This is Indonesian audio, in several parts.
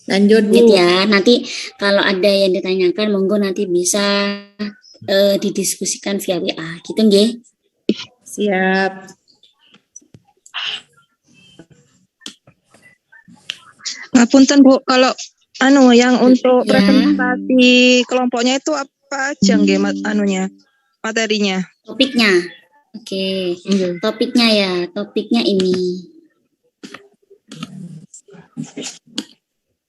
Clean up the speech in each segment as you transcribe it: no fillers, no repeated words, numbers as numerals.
Lanjut Gitu Bu. ya. Nanti kalau ada yang ditanyakan, monggo nanti bisa didiskusikan via WA. Gitu nggih. Siap. Ngapunten Bu, kalau yang untuk Ya. presentasi kelompoknya itu apa aja nggih materinya? Topiknya. Oke. Nggih. Topiknya ya, topiknya ini.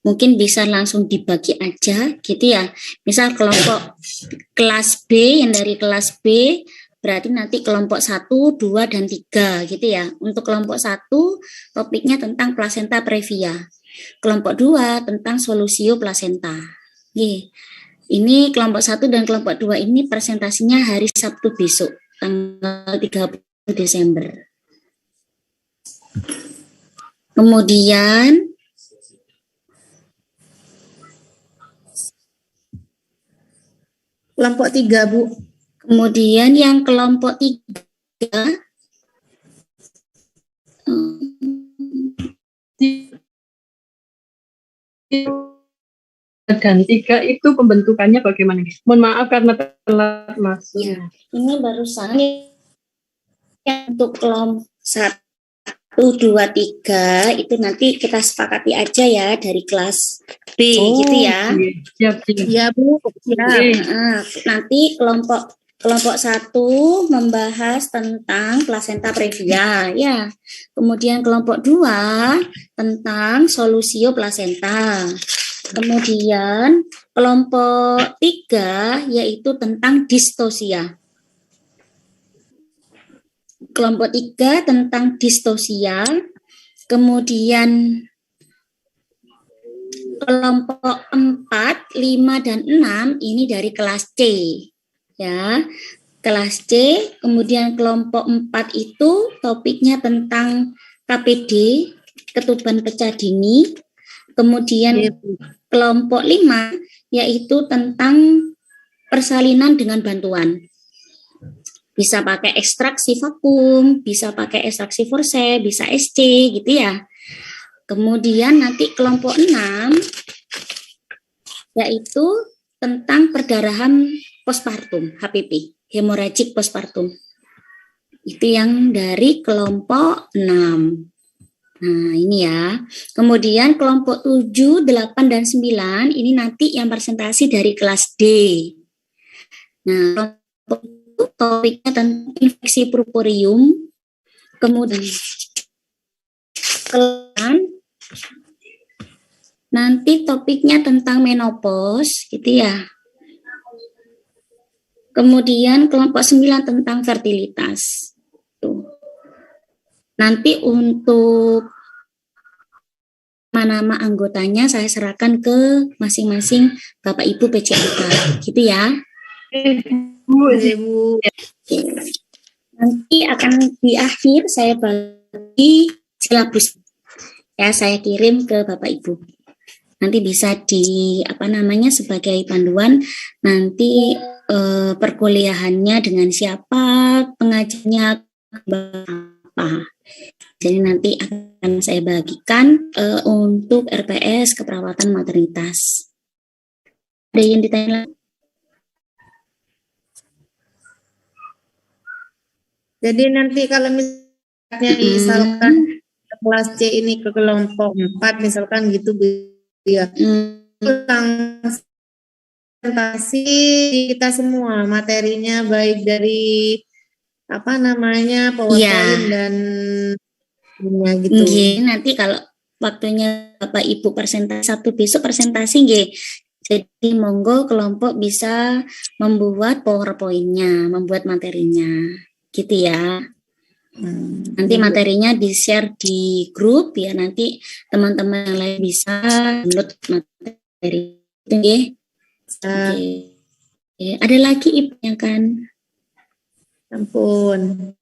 Mungkin bisa langsung dibagi aja gitu ya. Misal kelompok kelas B, yang dari kelas B berarti nanti kelompok 1, 2, dan 3 gitu ya. Untuk kelompok 1 topiknya tentang placenta previa. Kelompok 2 tentang solusio placenta. Ini kelompok 1 dan kelompok 2 ini presentasinya hari Sabtu besok, tanggal 30 Desember. Kemudian Kelompok 3 Bu. Kemudian yang kelompok 3 dan 3 itu pembentukannya bagaimana? Mohon maaf karena telat masuk. Ya, ini barusan untuk kelompok 1, 2, 3 itu nanti kita sepakati aja ya dari kelas B gitu ya. Siap. Ya Bu. Nah, nanti kelompok 1 membahas tentang placenta previa ya. Kemudian kelompok 2 tentang solusio placenta. Kemudian kelompok 3 yaitu tentang distosia. Kelompok 3 tentang distosia. Kemudian kelompok 4, 5, dan 6 ini dari kelas C. Ya, kelas C. Kemudian kelompok 4 itu topiknya tentang KPD, ketuban pecah dini. Kemudian kelompok 5 yaitu tentang persalinan dengan bantuan. Bisa pakai ekstraksi vakum, bisa pakai ekstraksi forceps, bisa SC gitu ya. Kemudian nanti kelompok 6 yaitu tentang perdarahan postpartum, HPP, hemorrhagic postpartum. Itu yang dari kelompok 6. Nah, ini ya. Kemudian kelompok 7, 8, dan 9 ini nanti yang presentasi dari kelas D. Nah, kelompok itu topiknya tentang infeksi purpurium. Kemudian nanti topiknya tentang menopause gitu ya. Kemudian kelompok 9 tentang fertilitas. Tuh. Nanti untuk nama-nama anggotanya saya serahkan ke masing-masing Bapak Ibu PJLK, gitu ya. Bu. Nanti akan di akhir saya bagi silabus. Ya, saya kirim ke Bapak Ibu. Nanti bisa sebagai panduan nanti perkuliahannya dengan siapa, pengajarnya apa. Jadi nanti akan saya bagikan untuk RPS keperawatan maternitas. Ada yang ditanya? Jadi nanti kalau misalkan kelas C ini ke kelompok 4 misalkan gitu Bu ya. Langsung presentasi kita semua materinya baik dari PowerPoint dan gitu. Nanti kalau waktunya Bapak Ibu presentasi Sabtu besok presentasi nggih. Jadi monggo kelompok bisa membuat PowerPoint-nya, membuat materinya. Gitu ya. Nanti materinya di-share di grup ya, nanti teman-teman yang lain bisa download materi itu nggih. Ada lagi Ibu kan? Ampun.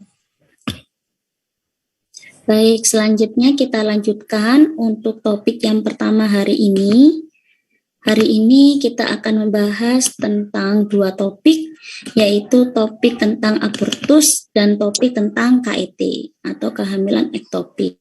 Baik, selanjutnya kita lanjutkan untuk topik yang pertama hari ini. Hari ini kita akan membahas tentang 2 topik, yaitu topik tentang abortus dan topik tentang KET atau kehamilan ektopik.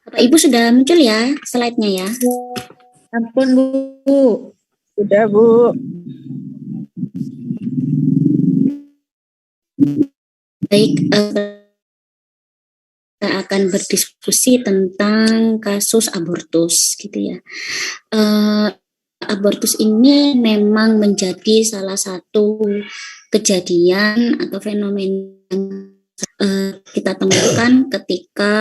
Bapak Ibu sudah muncul ya slide-nya ya? Ampun Bu. Sudah, Bu. Baik, kita akan berdiskusi tentang kasus abortus gitu ya. Abortus ini memang menjadi salah satu kejadian atau fenomena yang kita temukan ketika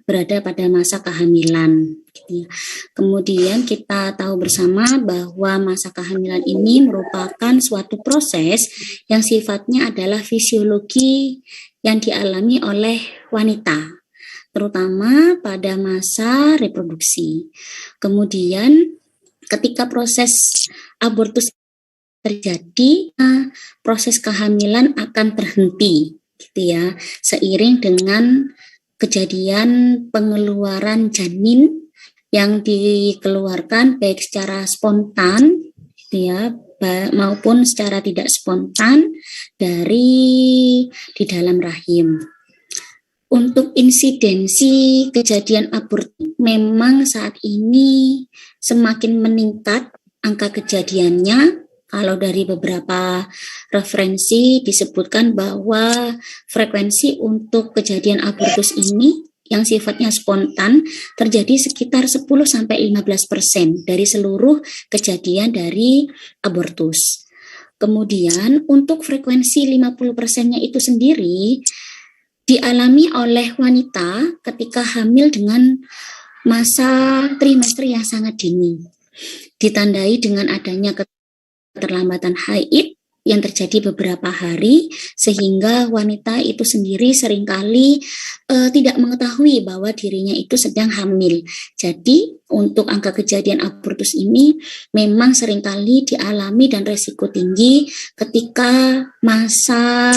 berada pada masa kehamilan. Gitu ya. Kemudian kita tahu bersama bahwa masa kehamilan ini merupakan suatu proses yang sifatnya adalah fisiologi yang dialami oleh wanita, terutama pada masa reproduksi. Kemudian ketika proses abortus terjadi, proses kehamilan akan terhenti, gitu ya, seiring dengan kejadian pengeluaran janin yang dikeluarkan baik secara spontan, gitu ya, maupun secara tidak spontan dari di dalam rahim. Untuk insidensi kejadian abortus memang saat ini semakin meningkat angka kejadiannya. Kalau dari beberapa referensi disebutkan bahwa frekuensi untuk kejadian abortus ini yang sifatnya spontan terjadi sekitar 10-15% dari seluruh kejadian dari abortus. Kemudian untuk frekuensi 50%-nya itu sendiri dialami oleh wanita ketika hamil dengan masa trimester yang sangat dini, ditandai dengan adanya keterlambatan haid yang terjadi beberapa hari, sehingga wanita itu sendiri seringkali tidak mengetahui bahwa dirinya itu sedang hamil. Jadi untuk angka kejadian abortus ini memang seringkali dialami dan resiko tinggi ketika masa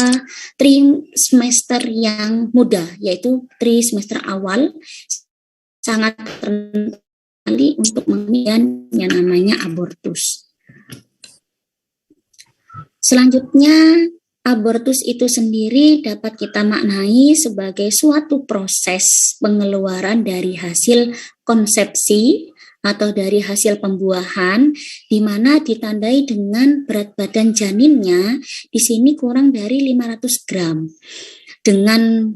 trimester yang muda, yaitu trimester awal, sangat rentan sekali untuk mengalami yang namanya abortus. Selanjutnya, abortus itu sendiri dapat kita maknai sebagai suatu proses pengeluaran dari hasil konsepsi atau dari hasil pembuahan, di mana ditandai dengan berat badan janinnya di sini kurang dari 500 gram. Dengan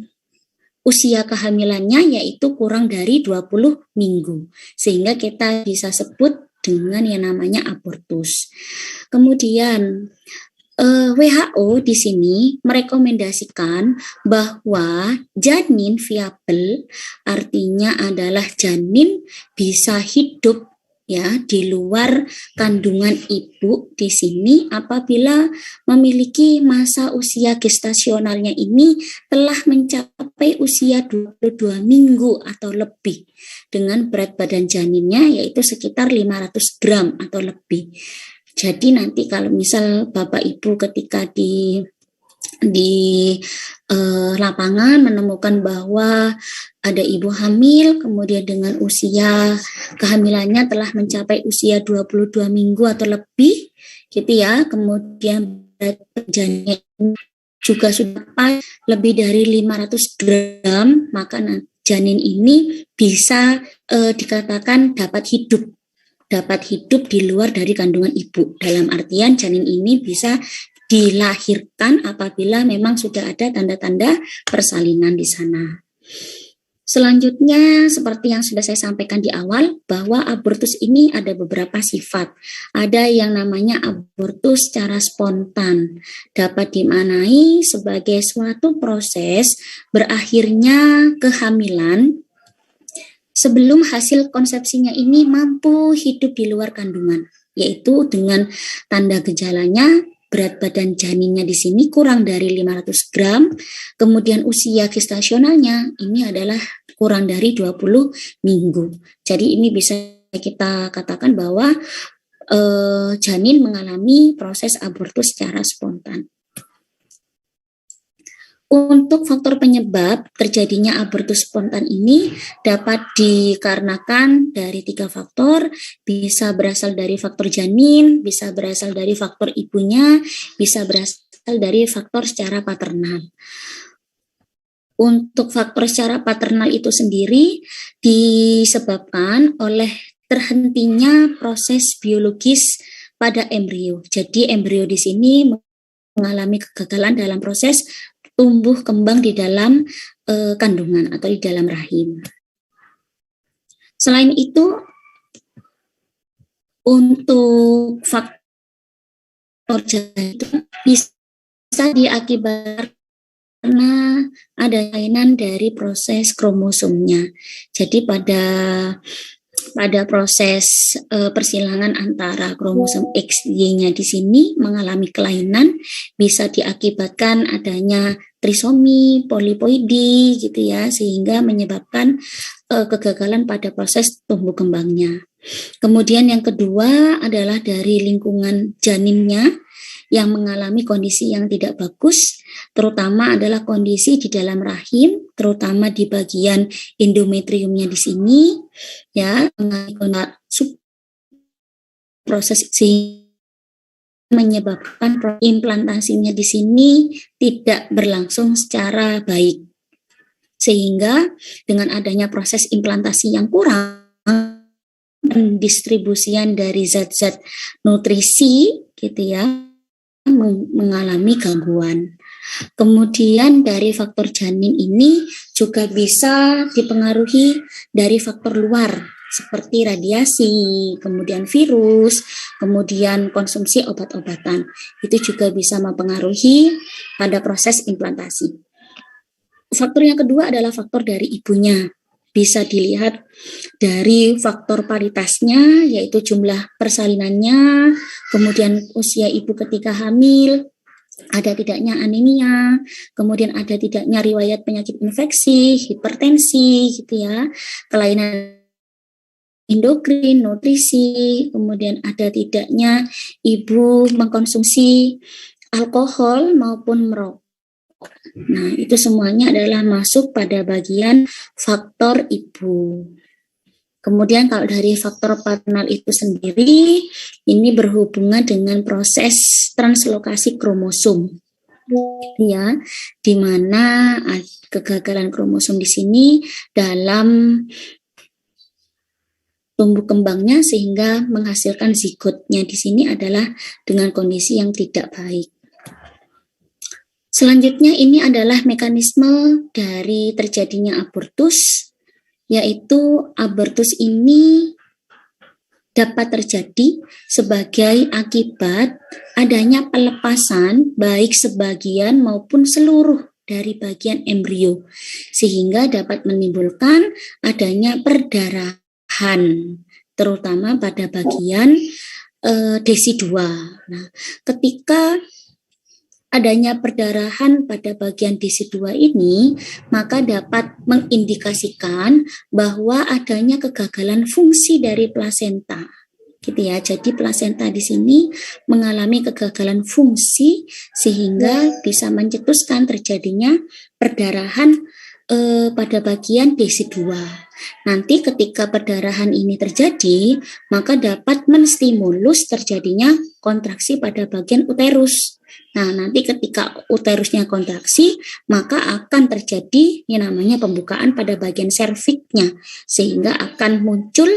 usia kehamilannya yaitu kurang dari 20 minggu. Sehingga kita bisa sebut dengan yang namanya abortus. Kemudian WHO di sini merekomendasikan bahwa janin viabel artinya adalah janin bisa hidup ya di luar kandungan ibu di sini apabila memiliki masa usia gestasionalnya ini telah mencapai usia 22 minggu atau lebih dengan berat badan janinnya yaitu sekitar 500 gram atau lebih. Jadi nanti kalau misal Bapak Ibu ketika di lapangan menemukan bahwa ada ibu hamil kemudian dengan usia kehamilannya telah mencapai usia 22 minggu atau lebih gitu ya, kemudian berat badannya juga sudah lebih dari 500 gram, maka janin ini bisa dikatakan dapat hidup di luar dari kandungan ibu. Dalam artian janin ini bisa dilahirkan apabila memang sudah ada tanda-tanda persalinan di sana. Selanjutnya, seperti yang sudah saya sampaikan di awal, bahwa abortus ini ada beberapa sifat. Ada yang namanya abortus secara spontan, dapat dimaknai sebagai suatu proses berakhirnya kehamilan sebelum hasil konsepsinya ini mampu hidup di luar kandungan, yaitu dengan tanda gejalanya berat badan janinnya di sini kurang dari 500 gram, kemudian usia gestasionalnya ini adalah kurang dari 20 minggu. Jadi ini bisa kita katakan bahwa janin mengalami proses abortus secara spontan. Untuk faktor penyebab terjadinya abortus spontan ini dapat dikarenakan dari 3 faktor, bisa berasal dari faktor janin, bisa berasal dari faktor ibunya, bisa berasal dari faktor secara paternal. Untuk faktor secara paternal itu sendiri disebabkan oleh terhentinya proses biologis pada embrio. Jadi embrio di sini mengalami kegagalan dalam proses tumbuh kembang di dalam kandungan atau di dalam rahim. Selain itu, untuk faktor jantung bisa diakibatkan karena ada kelainan dari proses kromosomnya. Jadi pada proses persilangan antara kromosom X, Y-nya di sini mengalami kelainan, bisa diakibatkan adanya trisomi, polipoidi gitu ya, sehingga menyebabkan kegagalan pada proses tumbuh kembangnya. Kemudian yang kedua adalah dari lingkungan janinnya yang mengalami kondisi yang tidak bagus, terutama adalah kondisi di dalam rahim, terutama di bagian endometriumnya di sini, ya, proses menyebabkan implantasinya di sini tidak berlangsung secara baik, sehingga dengan adanya proses implantasi yang kurang, pendistribusian dari zat-zat nutrisi, gitu ya, mengalami gangguan. Kemudian dari faktor janin ini juga bisa dipengaruhi dari faktor luar seperti radiasi, kemudian virus, kemudian konsumsi obat-obatan. Itu juga bisa mempengaruhi pada proses implantasi. Faktor yang kedua adalah faktor dari ibunya. Bisa dilihat dari faktor paritasnya, yaitu jumlah persalinannya, kemudian usia ibu ketika hamil, ada tidaknya anemia, kemudian ada tidaknya riwayat penyakit infeksi, hipertensi, gitu ya, kelainan endokrin, nutrisi, kemudian ada tidaknya ibu mengkonsumsi alkohol maupun merokok. Nah, itu semuanya adalah masuk pada bagian faktor ibu. Kemudian kalau dari faktor paternal itu sendiri, ini berhubungan dengan proses translokasi kromosom. Ya, di mana kegagalan kromosom di sini dalam tumbuh kembangnya sehingga menghasilkan zigotnya di sini adalah dengan kondisi yang tidak baik. Selanjutnya ini adalah mekanisme dari terjadinya abortus, yaitu abortus ini dapat terjadi sebagai akibat adanya pelepasan baik sebagian maupun seluruh dari bagian embrio, sehingga dapat menimbulkan adanya perdarahan, terutama pada bagian DESI2. Nah, ketika adanya perdarahan pada bagian DESI2 ini, maka dapat mengindikasikan bahwa adanya kegagalan fungsi dari plasenta. Gitu ya. Jadi plasenta di sini mengalami kegagalan fungsi sehingga bisa mencetuskan terjadinya perdarahan pada bagian DESI2. Nanti ketika perdarahan ini terjadi, maka dapat menstimulus terjadinya kontraksi pada bagian uterus. Nah, nanti ketika uterusnya kontraksi, maka akan terjadi yang namanya pembukaan pada bagian serviknya, sehingga akan muncul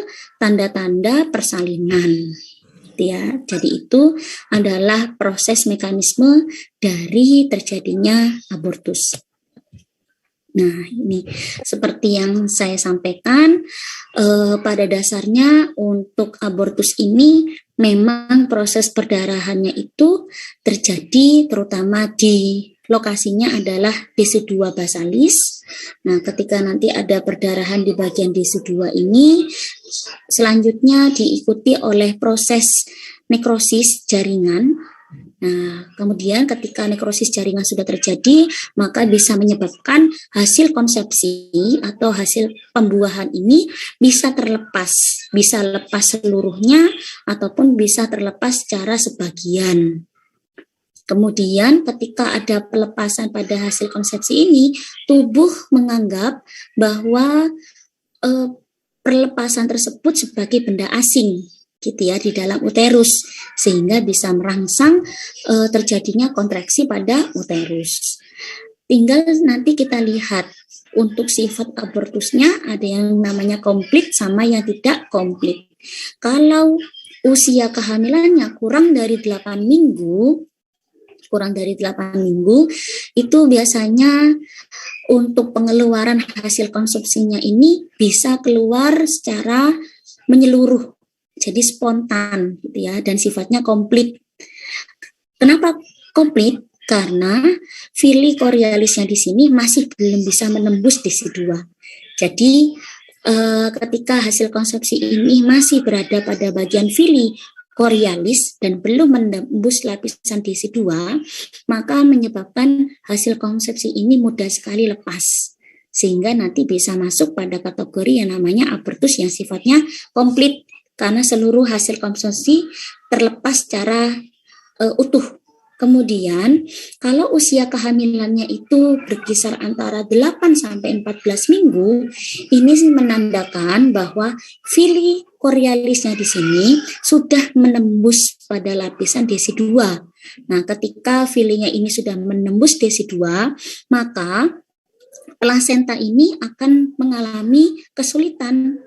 tanda-tanda persalinan. Ya, jadi itu adalah proses mekanisme dari terjadinya abortus. Nah, ini seperti yang saya sampaikan, pada dasarnya untuk abortus ini memang proses perdarahannya itu terjadi terutama di lokasinya adalah DESI2 basalis. Nah, ketika nanti ada perdarahan di bagian DESI2 ini, selanjutnya diikuti oleh proses nekrosis jaringan. Nah, kemudian ketika nekrosis jaringan sudah terjadi, maka bisa menyebabkan hasil konsepsi atau hasil pembuahan ini bisa terlepas, bisa lepas seluruhnya ataupun bisa terlepas secara sebagian. Kemudian ketika ada pelepasan pada hasil konsepsi ini, tubuh menganggap bahwa perlepasan tersebut sebagai benda asing, gitu ya, di dalam uterus, sehingga bisa merangsang terjadinya kontraksi pada uterus. tinggal nanti kita lihat untuk sifat abortusnya ada yang namanya komplit sama yang tidak komplit. Kalau usia kehamilannya kurang dari 8 minggu, itu biasanya untuk pengeluaran hasil konsumsinya ini bisa keluar secara menyeluruh, jadi spontan gitu ya, dan sifatnya komplit. Kenapa komplit? Karena Fili Coriolisnya di sini masih belum bisa menembus DC2. Jadi ketika hasil konsepsi ini masih berada pada bagian Fili Coriolis dan belum menembus lapisan DC2, maka menyebabkan hasil konsepsi ini mudah sekali lepas. Sehingga nanti bisa masuk pada kategori yang namanya abortus yang sifatnya komplit, karena seluruh hasil konsepsi terlepas secara utuh. Kemudian, kalau usia kehamilannya itu berkisar antara 8 sampai 14 minggu, ini menandakan bahwa Fili Coriolisnya di sini sudah menembus pada lapisan DC2. Nah, ketika filinya ini sudah menembus DC2, maka plasenta ini akan mengalami kesulitan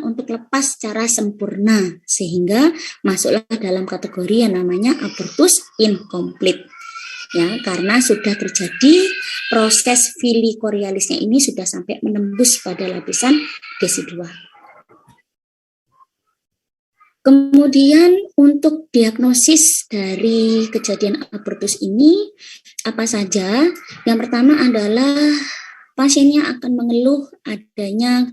untuk lepas secara sempurna, sehingga masuklah dalam kategori yang namanya abortus incomplete. Ya, karena sudah terjadi proses Fili Coriolisnya ini sudah sampai menembus pada lapisan DC2. Kemudian untuk diagnosis dari kejadian abortus ini apa saja? Yang pertama adalah pasiennya akan mengeluh adanya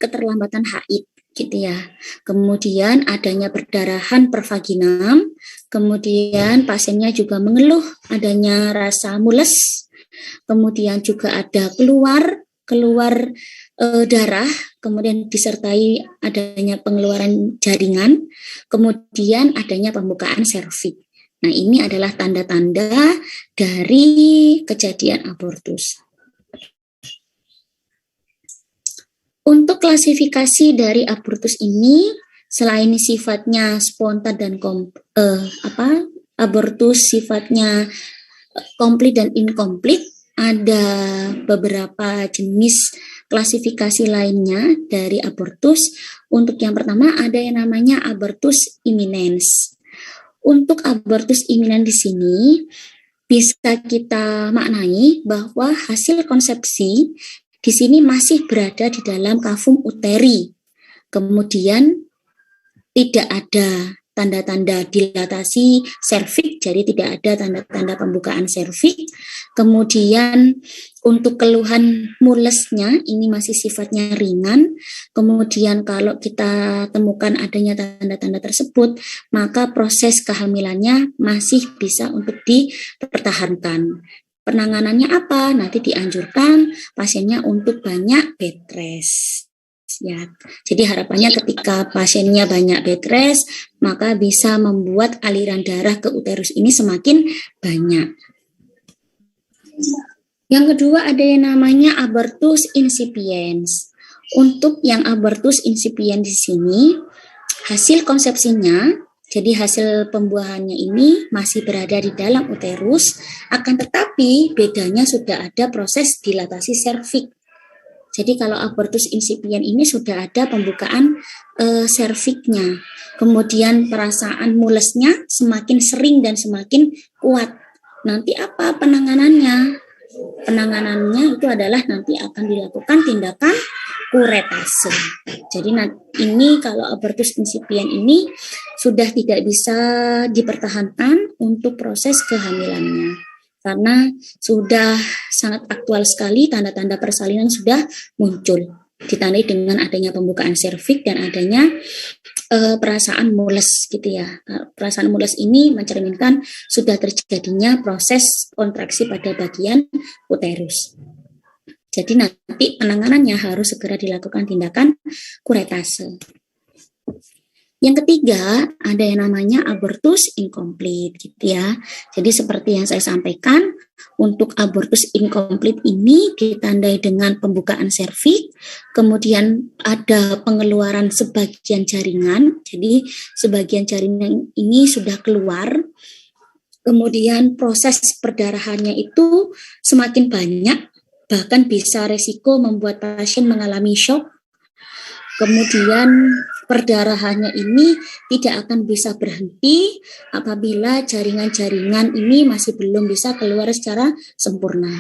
keterlambatan haid gitu ya. Kemudian adanya perdarahan per vaginam, kemudian pasiennya juga mengeluh adanya rasa mules, kemudian juga ada keluar darah, kemudian disertai adanya pengeluaran jaringan, kemudian adanya pembukaan serviks. Nah, ini adalah tanda-tanda dari kejadian abortus. Untuk klasifikasi dari abortus ini, selain sifatnya spontan dan abortus sifatnya komplit dan inkomplit, ada beberapa jenis klasifikasi lainnya dari abortus. Untuk yang pertama ada yang namanya abortus imminens. Untuk abortus imminens di sini bisa kita maknai bahwa hasil konsepsi di sini masih berada di dalam kavum uteri. Kemudian tidak ada tanda-tanda dilatasi serviks, jadi tidak ada tanda-tanda pembukaan serviks. Kemudian untuk keluhan mulesnya ini masih sifatnya ringan. Kemudian kalau kita temukan adanya tanda-tanda tersebut, maka proses kehamilannya masih bisa untuk dipertahankan. Penanganannya apa? Nanti dianjurkan pasiennya untuk banyak bed rest. Ya, jadi harapannya ketika pasiennya banyak bed rest, maka bisa membuat aliran darah ke uterus ini semakin banyak. Yang kedua ada yang namanya abortus incipiens. Untuk yang abortus incipiens di sini, hasil konsepsinya, jadi hasil pembuahannya ini masih berada di dalam uterus, akan tetapi bedanya sudah ada proses dilatasi serviks. Jadi kalau abortus incipient ini sudah ada pembukaan serviksnya. Kemudian perasaan mulesnya semakin sering dan semakin kuat. Nanti apa penanganannya? Penanganannya itu adalah nanti akan dilakukan tindakan kuretase. Jadi ini kalau abortus incipient ini sudah tidak bisa dipertahankan untuk proses kehamilannya. Karena sudah sangat aktual sekali, tanda-tanda persalinan sudah muncul, ditandai dengan adanya pembukaan serviks dan adanya perasaan mules gitu ya. Perasaan mules ini mencerminkan sudah terjadinya proses kontraksi pada bagian uterus. Jadi nanti penanganannya harus segera dilakukan tindakan kuretase. Yang ketiga, ada yang namanya abortus incomplete gitu ya. Jadi seperti yang saya sampaikan, untuk abortus incomplete ini ditandai dengan pembukaan serviks, kemudian ada pengeluaran sebagian jaringan. Jadi sebagian jaringan ini sudah keluar, Kemudian proses perdarahannya itu semakin banyak, bahkan bisa resiko membuat pasien mengalami shock. Kemudian perdarahannya ini tidak akan bisa berhenti apabila jaringan-jaringan ini masih belum bisa keluar secara sempurna.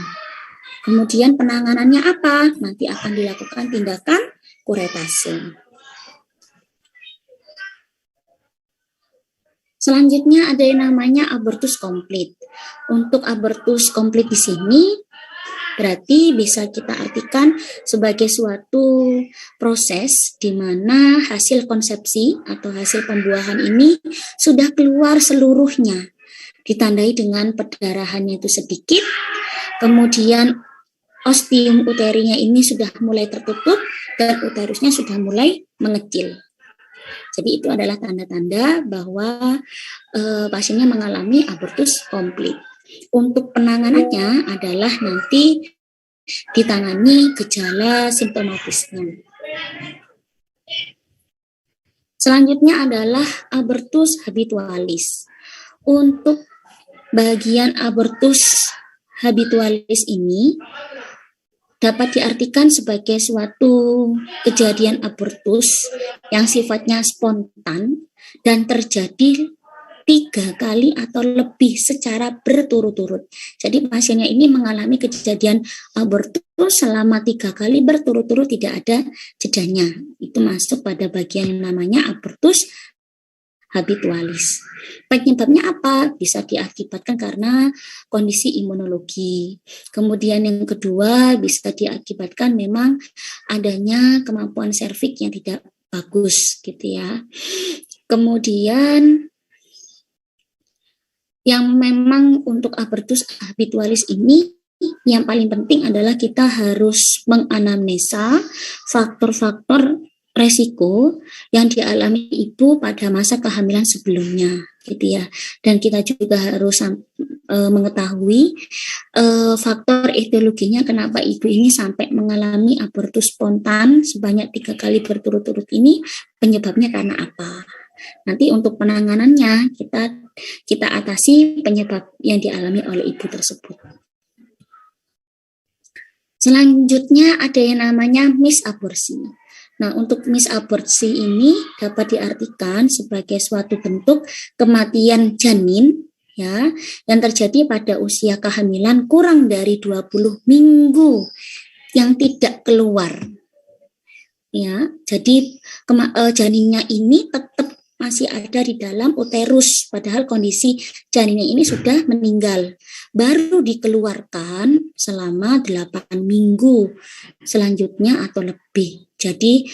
Kemudian penanganannya apa? Nanti akan dilakukan tindakan kuretase. Selanjutnya ada yang namanya abortus komplit. Untuk abortus komplit di sini berarti bisa kita artikan sebagai suatu proses di mana hasil konsepsi atau hasil pembuahan ini sudah keluar seluruhnya, ditandai dengan perdarahannya itu sedikit, kemudian ostium uterinya ini sudah mulai tertutup dan uterusnya sudah mulai mengecil. Jadi itu adalah tanda-tanda bahwa pasiennya mengalami abortus komplit. Untuk penanganannya adalah nanti ditangani gejala simptomatisnya. Selanjutnya adalah abortus habitualis. Untuk bagian abortus habitualis ini dapat diartikan sebagai suatu kejadian abortus yang sifatnya spontan dan terjadi 3 kali atau lebih secara berturut-turut. Jadi pasiennya ini mengalami kejadian abortus selama 3 kali berturut-turut tidak ada jedanya. Itu masuk pada bagian yang namanya abortus habitualis. Penyebabnya apa? Bisa diakibatkan karena kondisi imunologi. Kemudian yang kedua bisa diakibatkan memang adanya kemampuan serviks yang tidak bagus gitu ya. Kemudian yang memang untuk abortus habitualis ini yang paling penting adalah kita harus menganamnesa faktor-faktor resiko yang dialami ibu pada masa kehamilan sebelumnya gitu ya, dan kita juga harus mengetahui faktor etiologinya kenapa ibu ini sampai mengalami abortus spontan sebanyak 3 kali berturut-turut ini, penyebabnya karena apa. Nanti untuk penanganannya kita atasi penyebab yang dialami oleh ibu tersebut. Selanjutnya ada yang namanya misaborsi. Nah, untuk misaborsi ini dapat diartikan sebagai suatu bentuk kematian janin ya yang terjadi pada usia kehamilan kurang dari 20 minggu yang tidak keluar. Ya, jadi janinnya ini tetap masih ada di dalam uterus, padahal kondisi janinnya ini sudah meninggal. Baru dikeluarkan selama 8 minggu selanjutnya atau lebih. Jadi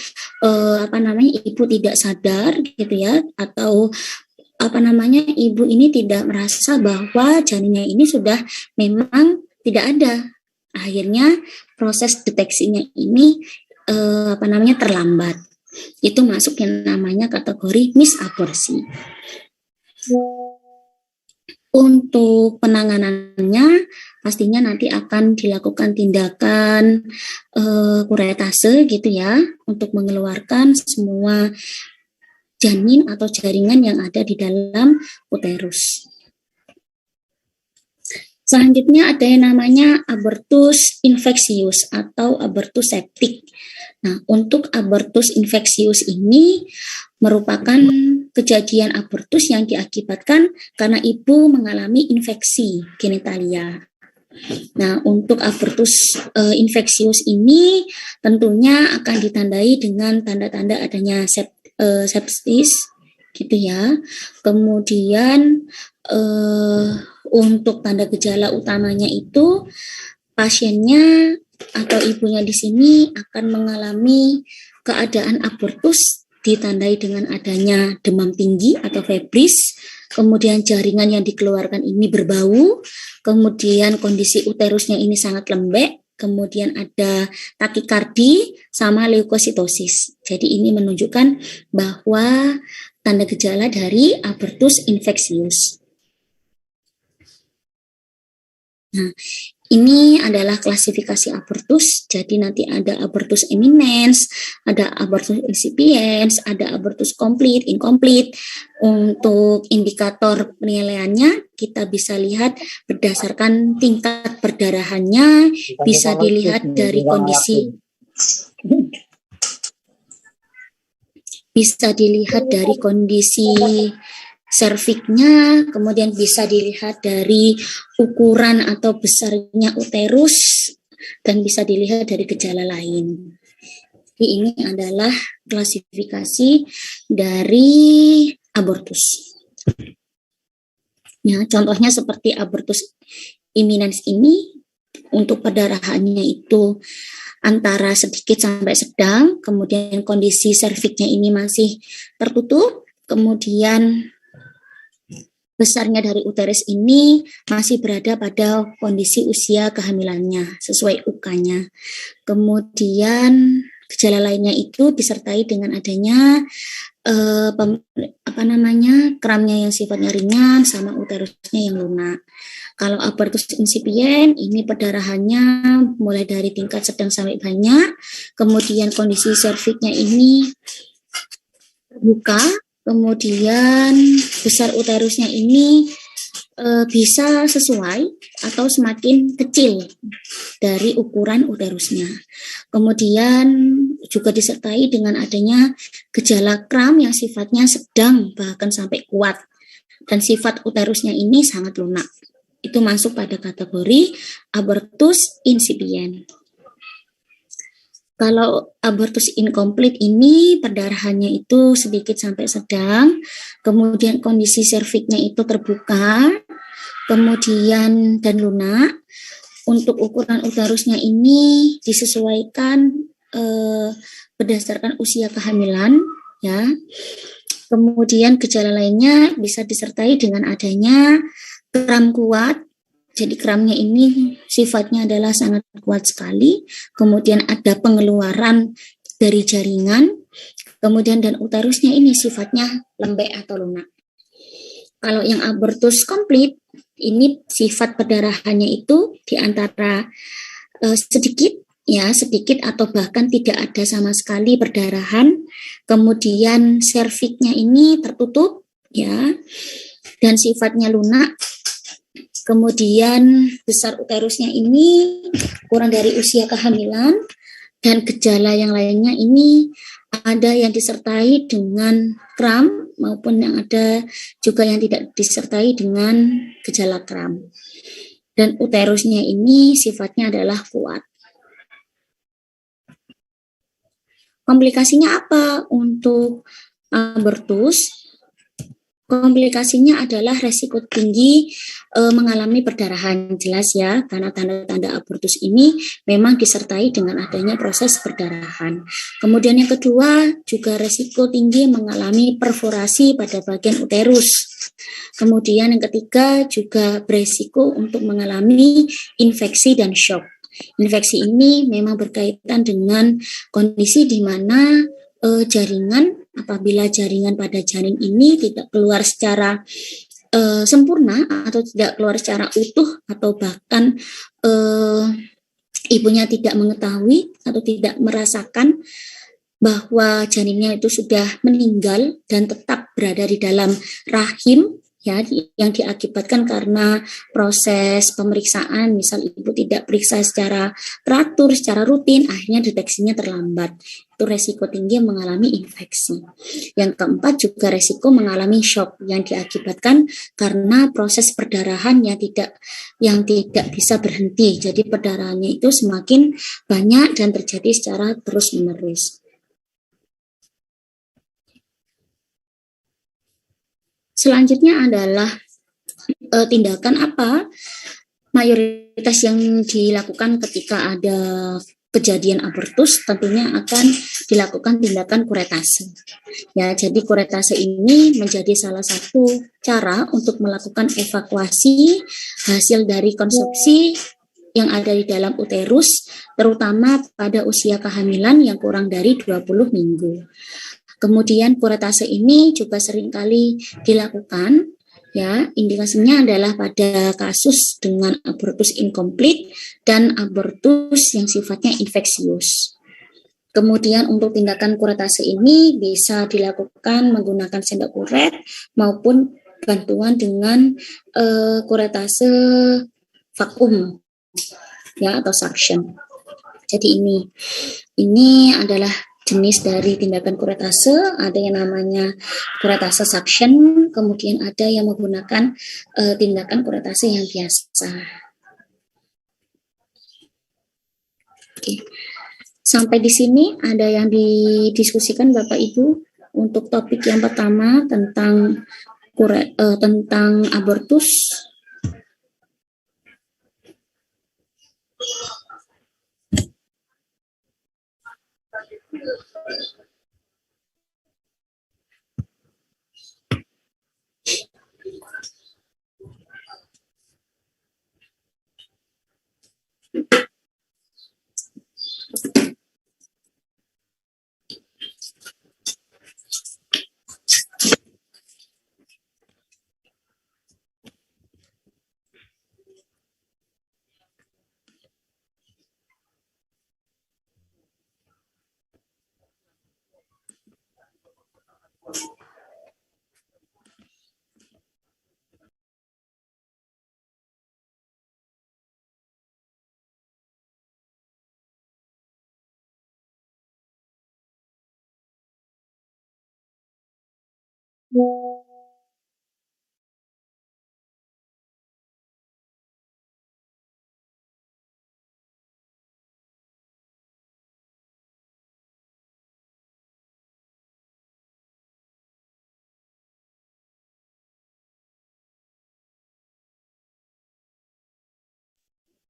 ibu tidak sadar gitu ya, atau ibu ini tidak merasa bahwa janinnya ini sudah memang tidak ada. Akhirnya proses deteksinya ini terlambat. Itu masuk yang namanya kategori misaborsi. Untuk penanganannya pastinya nanti akan dilakukan tindakan kuretase gitu ya, untuk mengeluarkan semua janin atau jaringan yang ada di dalam uterus. Selanjutnya ada yang namanya abortus infeksius atau abortus septik. Nah, untuk abortus infeksius ini merupakan kejadian abortus yang diakibatkan karena ibu mengalami infeksi genitalia. Nah, untuk abortus infeksius ini tentunya akan ditandai dengan tanda-tanda adanya sepsis gitu ya. Kemudian untuk tanda gejala utamanya itu pasiennya atau ibunya di sini akan mengalami keadaan abortus ditandai dengan adanya demam tinggi atau febris, kemudian jaringan yang dikeluarkan ini berbau, kemudian kondisi uterusnya ini sangat lembek, kemudian ada takikardi sama leukositosis. Jadi ini menunjukkan bahwa tanda gejala dari abortus infeksius. Nah, Ini adalah klasifikasi abortus. Jadi nanti ada abortus eminens, ada abortus incipiens, ada abortus complete, incomplete. Untuk indikator penilaiannya kita bisa lihat berdasarkan tingkat perdarahannya, bisa dilihat dari kondisi serviknya, kemudian bisa dilihat dari ukuran atau besarnya uterus, dan bisa dilihat dari gejala lain. Jadi ini adalah klasifikasi dari abortus. Ya, contohnya seperti abortus imminens ini, untuk perdarahannya itu antara sedikit sampai sedang, kemudian kondisi serviknya ini masih tertutup, kemudian besarnya dari uterus ini masih berada pada kondisi usia kehamilannya sesuai UK-nya. Kemudian gejala lainnya itu disertai dengan adanya kramnya yang sifatnya ringan sama uterusnya yang lunak. Kalau abortus insipien ini perdarahannya mulai dari tingkat sedang sampai banyak, kemudian kondisi serviknya ini terbuka, kemudian besar uterusnya ini bisa sesuai atau semakin kecil dari ukuran uterusnya. Kemudian juga disertai dengan adanya gejala kram yang sifatnya sedang bahkan sampai kuat, dan sifat uterusnya ini sangat lunak. Itu masuk pada kategori abortus insipien. Kalau abortus incomplete ini perdarahannya itu sedikit sampai sedang, kemudian kondisi serviknya itu terbuka, kemudian dan lunak. Untuk ukuran uterusnya ini disesuaikan berdasarkan usia kehamilan, ya. Kemudian gejala lainnya bisa disertai dengan adanya kram kuat. Jadi kramnya ini sifatnya adalah sangat kuat sekali, kemudian ada pengeluaran dari jaringan, kemudian dan uterusnya ini sifatnya lembek atau lunak. Kalau yang abortus complete, ini sifat perdarahannya itu di antara sedikit atau bahkan tidak ada sama sekali perdarahan, kemudian serviknya ini tertutup, ya, dan sifatnya lunak. Kemudian besar uterusnya ini kurang dari usia kehamilan, dan gejala yang lainnya ini ada yang disertai dengan kram maupun yang ada juga yang tidak disertai dengan gejala kram. Dan uterusnya ini sifatnya adalah kuat. Komplikasinya apa untuk abortus? Komplikasinya adalah resiko tinggi mengalami perdarahan, jelas ya, karena tanda-tanda abortus ini memang disertai dengan adanya proses perdarahan. Kemudian yang kedua, juga resiko tinggi mengalami perforasi pada bagian uterus. Kemudian yang ketiga, juga beresiko untuk mengalami infeksi dan shock. Infeksi ini memang berkaitan dengan kondisi di mana apabila jaringan pada janin ini tidak keluar secara sempurna atau tidak keluar secara utuh, atau bahkan ibunya tidak mengetahui atau tidak merasakan bahwa janinnya itu sudah meninggal dan tetap berada di dalam rahim, ya, yang diakibatkan karena proses pemeriksaan, misal ibu tidak periksa secara teratur, secara rutin, akhirnya deteksinya terlambat. Itu resiko tinggi mengalami infeksi. Yang keempat juga resiko mengalami shock yang diakibatkan karena proses perdarahan yang tidak bisa berhenti. Jadi perdarahannya itu semakin banyak dan terjadi secara terus-menerus. Selanjutnya adalah tindakan apa mayoritas yang dilakukan ketika ada kejadian abortus, tentunya akan dilakukan tindakan kuretase. Ya, jadi kuretase ini menjadi salah satu cara untuk melakukan evakuasi hasil dari konsepsi yang ada di dalam uterus, terutama pada usia kehamilan yang kurang dari 20 minggu. Kemudian kuretase ini juga seringkali dilakukan, Ya, indikasinya adalah pada kasus dengan abortus incomplete dan abortus yang sifatnya infeksius. Kemudian untuk tindakan kuretase ini bisa dilakukan menggunakan sendok kuret maupun bantuan dengan kuretase vakum ya atau suction. Jadi ini adalah jenis dari tindakan kuretase, ada yang namanya kuretase suction, kemudian ada yang menggunakan tindakan kuretase yang biasa. Oke. Sampai di sini ada yang didiskusikan Bapak Ibu untuk topik yang pertama tentang tentang abortus.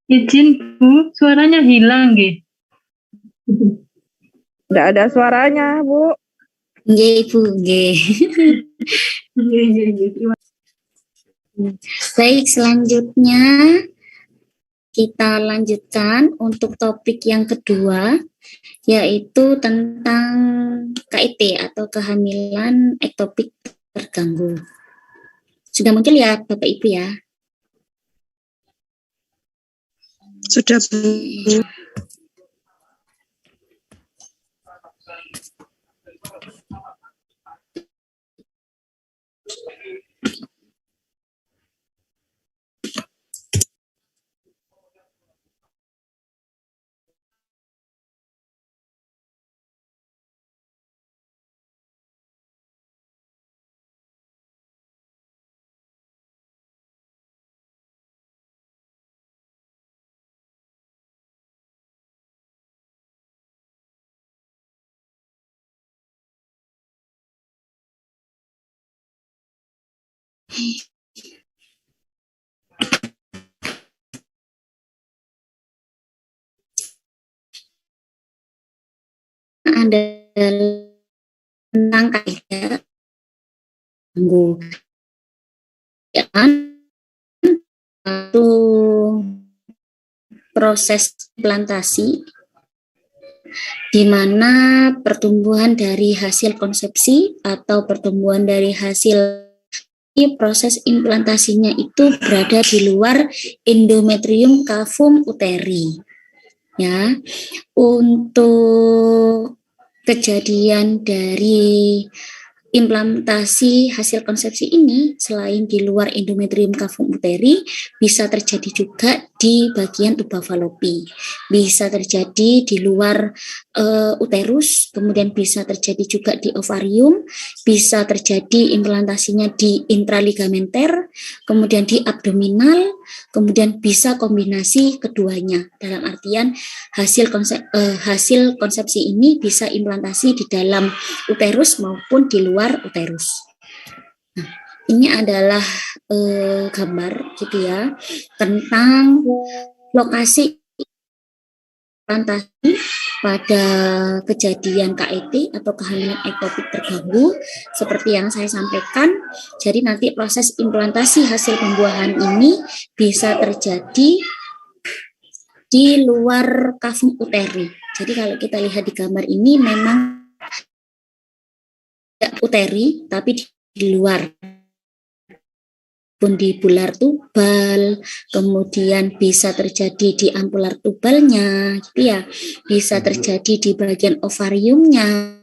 Izin Bu, suaranya hilang nggih. Tidak ada suaranya, Bu. Nggih, Ibu, nggih. Baik, selanjutnya kita lanjutkan untuk topik yang kedua, yaitu tentang KIT atau kehamilan ektopik terganggu. Sudah muncul ya Bapak Ibu ya? Sudah, Bu. Ada tentang KIT terganggu. Ya kan? Satu proses implantasi di mana pertumbuhan dari hasil konsepsi atau pertumbuhan dari hasil proses implantasinya itu berada di luar endometrium cavum uteri. Ya, untuk kejadian dari implantasi hasil konsepsi ini selain di luar endometrium cavum uteri bisa terjadi juga di bagian tuba falopi, bisa terjadi di luar uterus, kemudian bisa terjadi juga di ovarium, bisa terjadi implantasinya di intraligamenter, kemudian di abdominal, kemudian bisa kombinasi keduanya. Dalam artian hasil konsepsi ini bisa implantasi di dalam uterus maupun di luar uterus. Nah, ini adalah gambar gitu ya tentang lokasi implantasi pada kejadian KET atau kehamilan ektopik terganggu seperti yang saya sampaikan. Jadi nanti proses implantasi hasil pembuahan ini bisa terjadi di luar cavum uteri. Jadi kalau kita lihat di gambar ini memang tidak uteri tapi di luar. pun di bular tubal, kemudian bisa terjadi di ampular tubalnya, gitu ya. Bisa terjadi di bagian ovariumnya,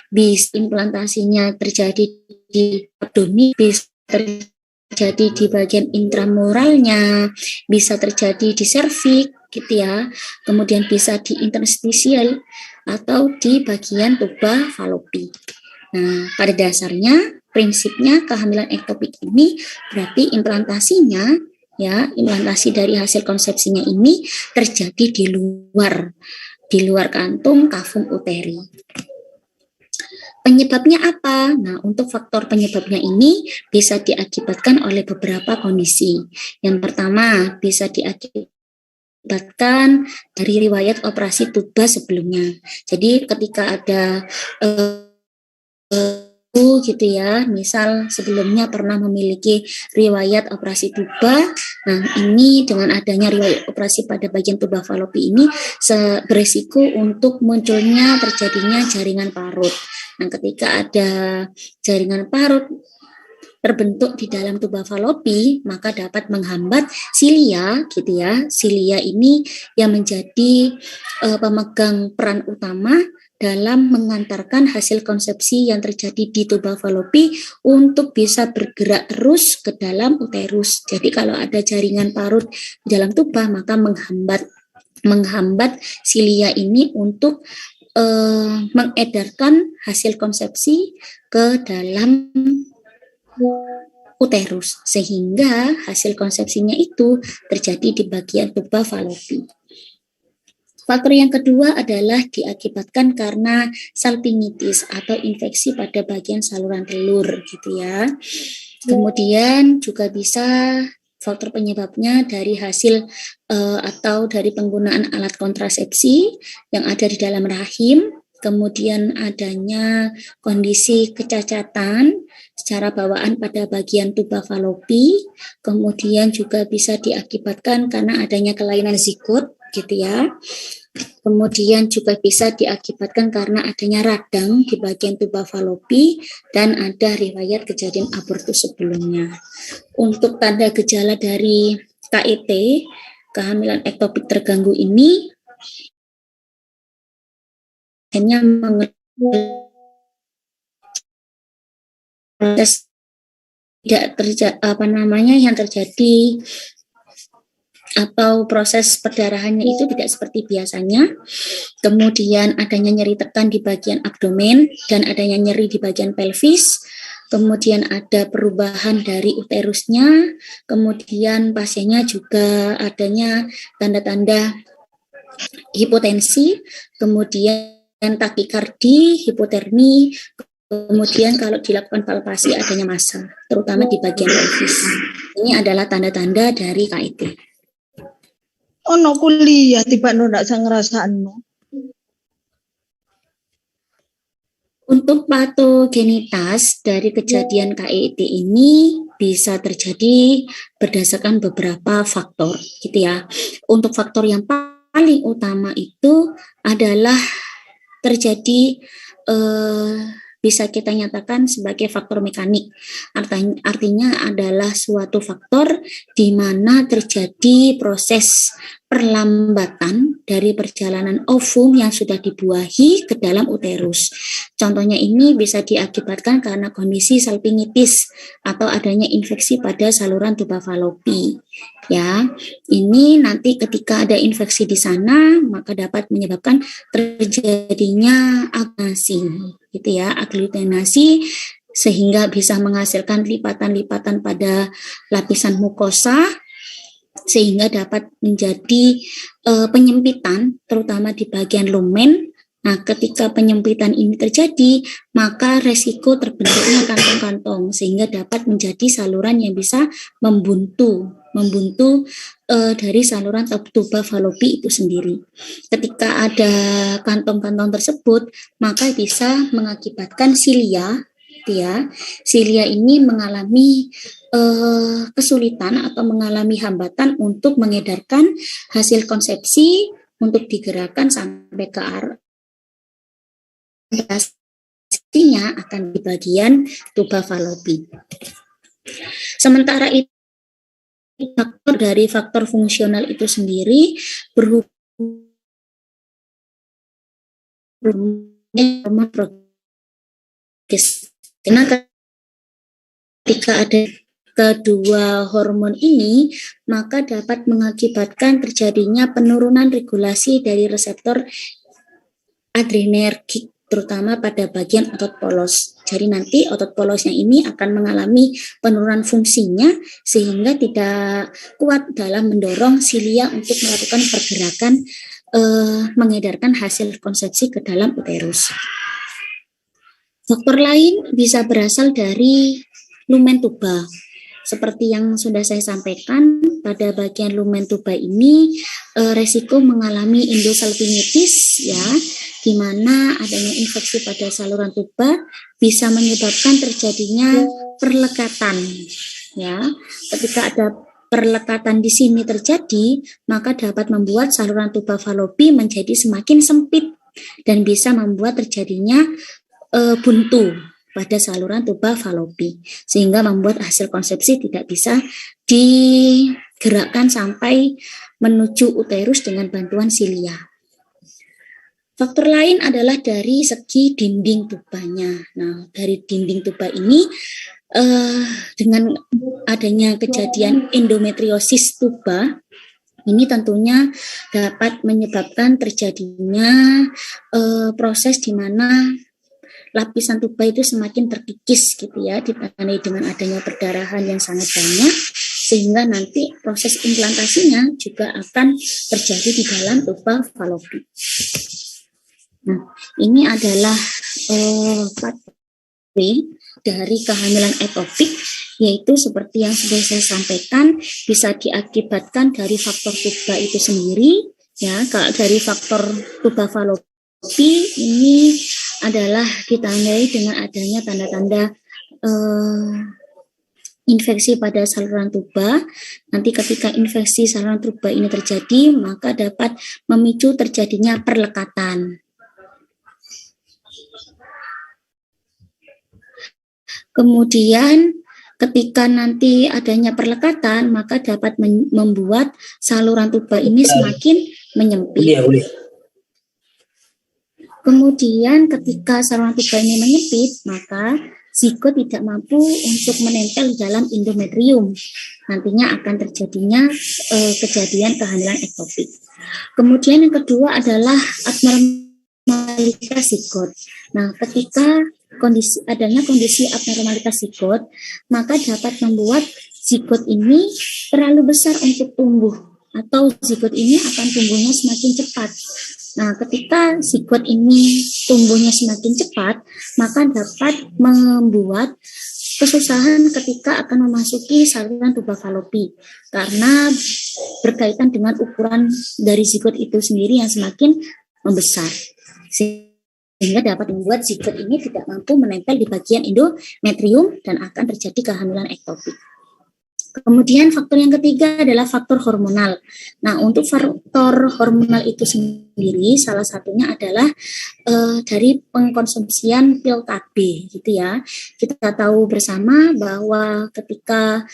bis implantasinya terjadi di abdomen, bisa terjadi di bagian intramuralnya, bisa terjadi di serviks, gitu ya. Kemudian bisa di interstisial atau di bagian tuba falopi. Nah, pada dasarnya prinsipnya kehamilan ektopik ini berarti implantasinya, ya, implantasi dari hasil konsepsinya ini terjadi di luar kantung kafum uteri. Penyebabnya apa? Nah, untuk faktor penyebabnya ini bisa diakibatkan oleh beberapa kondisi. Yang pertama, bisa diakibatkan dari riwayat operasi tuba sebelumnya. Jadi ketika ada gitu ya, misal sebelumnya pernah memiliki riwayat operasi tuba, nah ini dengan adanya riwayat operasi pada bagian tuba falopi ini beresiko untuk munculnya terjadinya jaringan parut. Nah, ketika ada jaringan parut terbentuk di dalam tuba falopi, maka dapat menghambat silia, gitu ya. Silia ini yang menjadi pemegang peran utama dalam mengantarkan hasil konsepsi yang terjadi di tuba falopi untuk bisa bergerak terus ke dalam uterus. Jadi kalau ada jaringan parut di dalam tuba, maka menghambat silia ini untuk mengedarkan hasil konsepsi ke dalam uterus, sehingga hasil konsepsinya itu terjadi di bagian tuba falopi. Faktor yang kedua adalah diakibatkan karena salpingitis atau infeksi pada bagian saluran telur, gitu ya. Kemudian juga bisa faktor penyebabnya dari hasil atau dari penggunaan alat kontrasepsi yang ada di dalam rahim, kemudian adanya kondisi kecacatan secara bawaan pada bagian tuba falopi, kemudian juga bisa diakibatkan karena adanya kelainan zigot, gitu ya. Kemudian juga bisa diakibatkan karena adanya radang di bagian tuba falopi dan ada riwayat kejadian abortus sebelumnya. Untuk tanda gejala dari KET, kehamilan ektopik terganggu ini, hanya proses tidak terjadi yang terjadi atau proses perdarahannya itu tidak seperti biasanya. Kemudian adanya nyeri tekan di bagian abdomen dan adanya nyeri di bagian pelvis. Kemudian ada perubahan dari uterusnya. Kemudian pasiennya juga adanya tanda-tanda hipotensi, kemudian takikardi, hipotermi. Kemudian kalau dilakukan palpasi adanya massa, terutama di bagian pelvis. Ini adalah tanda-tanda dari KET. Ono kuliah tiba ndak sang ngrasakno. Untuk patogenitas dari kejadian KET ini bisa terjadi berdasarkan beberapa faktor, gitu ya. Untuk faktor yang paling utama itu adalah terjadi bisa kita nyatakan sebagai faktor mekanik. Artinya adalah suatu faktor di mana terjadi proses perlambatan dari perjalanan ovum yang sudah dibuahi ke dalam uterus. Contohnya ini bisa diakibatkan karena kondisi salpingitis atau adanya infeksi pada saluran tuba falopi. Ya, ini nanti ketika ada infeksi di sana maka dapat menyebabkan terjadinya aglutinasi, gitu ya, aglutinasi sehingga bisa menghasilkan lipatan-lipatan pada lapisan mukosa sehingga dapat menjadi penyempitan terutama di bagian lumen. Nah, ketika penyempitan ini terjadi, maka resiko terbentuknya kantong-kantong sehingga dapat menjadi saluran yang bisa membuntu dari saluran tuba falopi itu sendiri. Ketika ada kantong-kantong tersebut, maka bisa mengakibatkan silia, ya. Silia ini mengalami kesulitan atau mengalami hambatan untuk mengedarkan hasil konsepsi untuk digerakkan sampai ke arah pastinya akan di bagian tuba falopi. Sementara itu faktor dari faktor fungsional itu sendiri berhubungan hormon karena ketika ada kedua hormon ini, maka dapat mengakibatkan terjadinya penurunan regulasi dari reseptor adrenergik, terutama pada bagian otot polos. Jadi nanti otot polosnya ini akan mengalami penurunan fungsinya sehingga tidak kuat dalam mendorong silia untuk melakukan pergerakan mengedarkan hasil konsepsi ke dalam uterus. Faktor lain bisa berasal dari lumen tuba. Seperti yang sudah saya sampaikan, pada bagian lumen tuba ini resiko mengalami endosalpingitis, ya, di mana adanya infeksi pada saluran tuba bisa menyebabkan terjadinya perlekatan, ya. Ketika ada perlekatan di sini terjadi, maka dapat membuat saluran tuba falopi menjadi semakin sempit dan bisa membuat terjadinya buntu pada saluran tuba falopi, sehingga membuat hasil konsepsi tidak bisa digerakkan sampai menuju uterus dengan bantuan silia. Faktor lain adalah dari segi dinding tubanya. Nah, dari dinding tuba ini dengan adanya kejadian endometriosis tuba, ini tentunya dapat menyebabkan terjadinya proses di mana lapisan tuba itu semakin terkikis gitu ya, ditandai dengan adanya perdarahan yang sangat banyak, sehingga nanti proses implantasinya juga akan terjadi di dalam tuba falopi. Nah, ini adalah pathway dari kehamilan ektopik, yaitu seperti yang sudah saya sampaikan, bisa diakibatkan dari faktor tuba itu sendiri, ya. Kalau dari faktor tuba falopi ini adalah ditandai dengan adanya tanda-tanda infeksi pada saluran tuba. Nanti ketika infeksi saluran tuba ini terjadi, maka dapat memicu terjadinya perlekatan. Kemudian ketika nanti adanya perlekatan, maka dapat membuat saluran tuba ini semakin menyempit. Kemudian ketika saluran tuba ini menyempit, maka zigot tidak mampu untuk menempel di dalam endometrium. Nantinya akan terjadinya kejadian kehamilan ektopik. Kemudian yang kedua adalah abnormalitas zigot. Nah, ketika adanya kondisi abnormalitas zigot, maka dapat membuat zigot ini terlalu besar untuk tumbuh, atau zigot ini akan tumbuhnya semakin cepat. Nah, ketika zigot ini tumbuhnya semakin cepat, maka dapat membuat kesusahan ketika akan memasuki saluran tuba falopi, karena berkaitan dengan ukuran dari zigot itu sendiri yang semakin membesar, sehingga dapat membuat zigot ini tidak mampu menempel di bagian endometrium dan akan terjadi kehamilan ektopik. Kemudian faktor yang ketiga adalah faktor hormonal. Nah, untuk faktor hormonal itu sendiri salah satunya adalah dari pengkonsumsian pil KB gitu ya. Kita tahu bersama bahwa ketika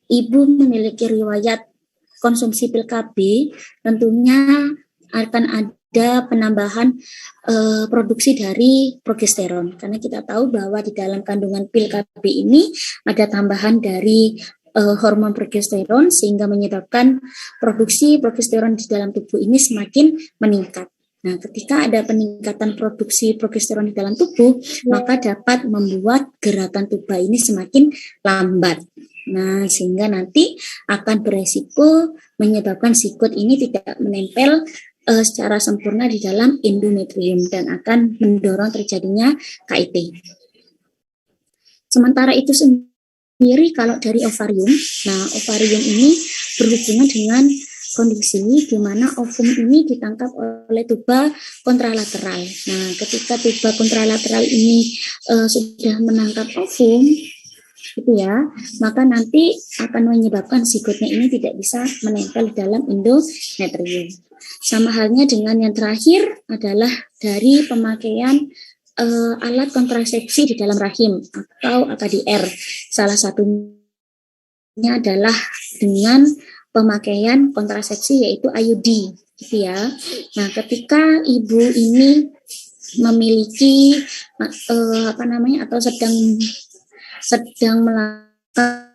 ibu memiliki riwayat konsumsi pil KB, tentunya akan ada penambahan produksi dari progesteron, karena kita tahu bahwa di dalam kandungan pil KB ini ada tambahan dari hormon progesteron, sehingga menyebabkan produksi progesteron di dalam tubuh ini semakin meningkat. Nah, ketika ada peningkatan produksi progesteron di dalam tubuh, maka dapat membuat gerakan tuba ini semakin lambat. Nah, sehingga nanti akan beresiko menyebabkan zigot ini tidak menempel secara sempurna di dalam endometrium dan akan mendorong terjadinya KIT. Sementara itu sendiri kalau dari ovarium, nah ovarium ini berhubungan dengan kondisi di mana ovum ini ditangkap oleh tuba kontralateral. Nah, ketika tuba kontralateral ini sudah menangkap ovum, gitu ya, maka nanti akan menyebabkan zigotnya ini tidak bisa menempel dalam endometrium. Sama halnya dengan yang terakhir adalah dari pemakaian alat kontrasepsi di dalam rahim atau AKDR. Salah satunya adalah dengan pemakaian kontrasepsi yaitu IUD gitu ya. Nah, ketika ibu ini memiliki atau sedang melakukan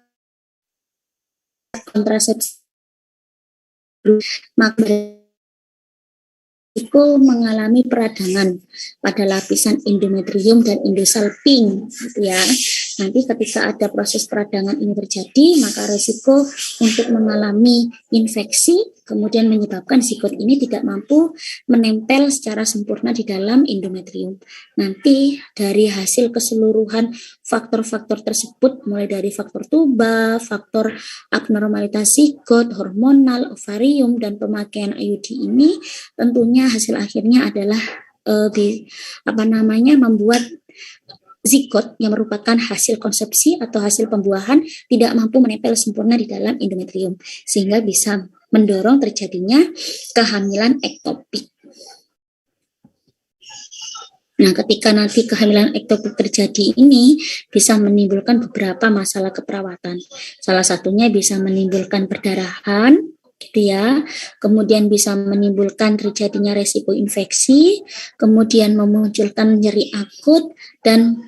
kontrasepsi, maka risiko mengalami peradangan pada lapisan endometrium dan endosalping gitu ya. Nanti ketika ada proses peradangan ini terjadi, maka risiko untuk mengalami infeksi kemudian menyebabkan zigot ini tidak mampu menempel secara sempurna di dalam endometrium. Nanti dari hasil keseluruhan faktor-faktor tersebut, mulai dari faktor tuba, faktor abnormalitas zigot, hormonal, ovarium, dan pemakaian IUD ini, tentunya hasil akhirnya adalah membuat zigot yang merupakan hasil konsepsi atau hasil pembuahan tidak mampu menempel sempurna di dalam endometrium, sehingga bisa mendorong terjadinya kehamilan ektopik. Nah, ketika nanti kehamilan ektopik terjadi ini bisa menimbulkan beberapa masalah keperawatan. Salah satunya bisa menimbulkan perdarahan, gitu ya. Kemudian bisa menimbulkan terjadinya resiko infeksi, kemudian memunculkan nyeri akut dan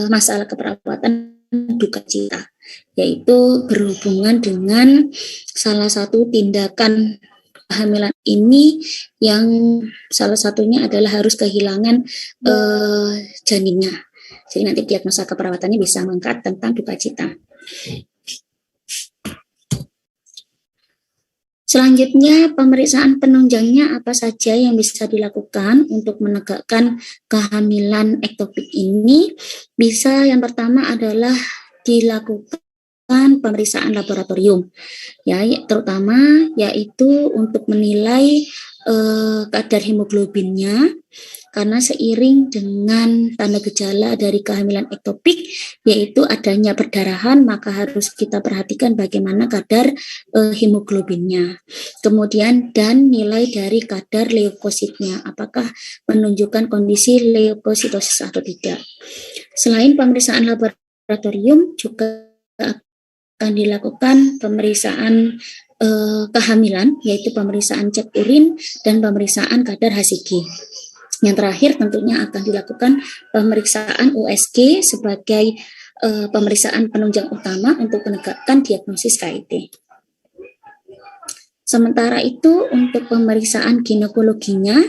masalah keperawatan duka cita, yaitu berhubungan dengan salah satu tindakan kehamilan ini yang salah satunya adalah harus kehilangan janinnya. Jadi nanti diagnosa keperawatannya bisa mengangkat tentang duka cita. Selanjutnya, pemeriksaan penunjangnya apa saja yang bisa dilakukan untuk menegakkan kehamilan ektopik ini? Bisa yang pertama adalah dilakukan pemeriksaan laboratorium, ya, terutama yaitu untuk menilai kadar hemoglobinnya, karena seiring dengan tanda gejala dari kehamilan ektopik, yaitu adanya perdarahan, maka harus kita perhatikan bagaimana kadar hemoglobinnya. Kemudian dan nilai dari kadar leukositnya, apakah menunjukkan kondisi leukositosis atau tidak. Selain pemeriksaan laboratorium, juga akan dilakukan pemeriksaan kehamilan, yaitu pemeriksaan cek urin dan pemeriksaan kadar HCG. Yang terakhir tentunya akan dilakukan pemeriksaan USG sebagai pemeriksaan penunjang utama untuk menegakkan diagnosis KIT. Sementara itu untuk pemeriksaan ginekologinya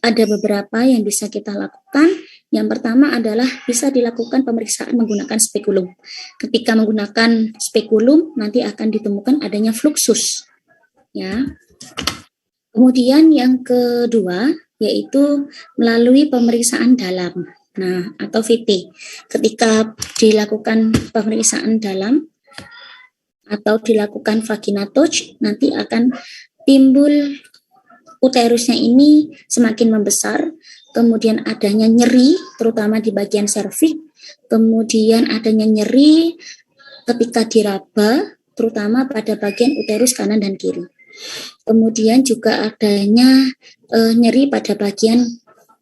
ada beberapa yang bisa kita lakukan. Yang pertama adalah bisa dilakukan pemeriksaan menggunakan spekulum. Ketika menggunakan spekulum nanti akan ditemukan adanya fluxus, ya. Kemudian yang kedua yaitu melalui pemeriksaan dalam, nah atau VT. Ketika dilakukan pemeriksaan dalam atau dilakukan vagina touch, nanti akan timbul uterusnya ini semakin membesar, kemudian adanya nyeri terutama di bagian serviks, kemudian adanya nyeri ketika diraba terutama pada bagian uterus kanan dan kiri. Kemudian juga adanya nyeri pada bagian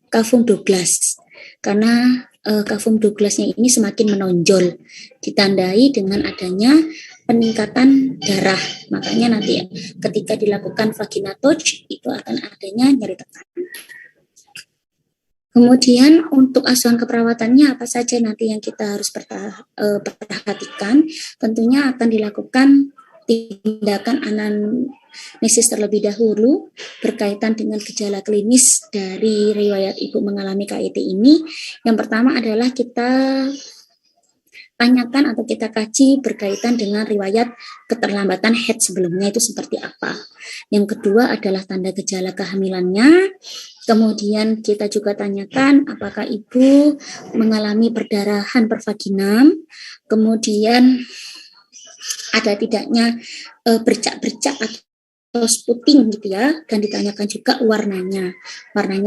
cavum Douglas, karena cavum Douglasnya ini semakin menonjol, ditandai dengan adanya peningkatan darah. Makanya nanti ketika dilakukan vagina touch itu akan adanya nyeri tekan. Kemudian untuk asuhan keperawatannya apa saja nanti yang kita harus perhatikan? Tentunya akan dilakukan tindakan anamnesis terlebih dahulu berkaitan dengan gejala klinis dari riwayat ibu mengalami KIT ini. Yang pertama adalah kita tanyakan atau kita kaji berkaitan dengan riwayat keterlambatan head sebelumnya itu seperti apa. Yang kedua adalah tanda gejala kehamilannya. Kemudian kita juga tanyakan apakah ibu mengalami perdarahan pervaginam. Kemudian ada tidaknya bercak-bercak atau spotting gitu ya, dan ditanyakan juga warnanya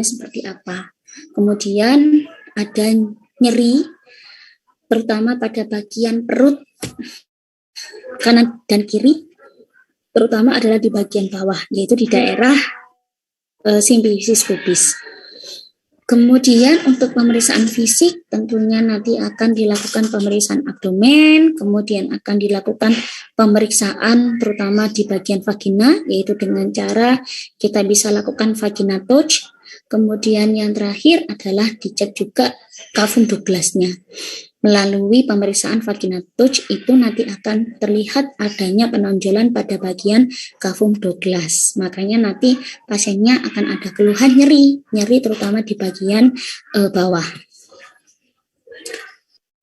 seperti apa. Kemudian ada nyeri terutama pada bagian perut kanan dan kiri, terutama adalah di bagian bawah, yaitu di daerah simbiosis pubis. Kemudian untuk pemeriksaan fisik tentunya nanti akan dilakukan pemeriksaan abdomen, kemudian akan dilakukan pemeriksaan terutama di bagian vagina, yaitu dengan cara kita bisa lakukan vagina touch. Kemudian yang terakhir adalah dicek juga kavum Douglas-nya. Melalui pemeriksaan vagina touch itu nanti akan terlihat adanya penonjolan pada bagian kavum Douglas. Makanya nanti pasiennya akan ada keluhan nyeri terutama di bagian bawah.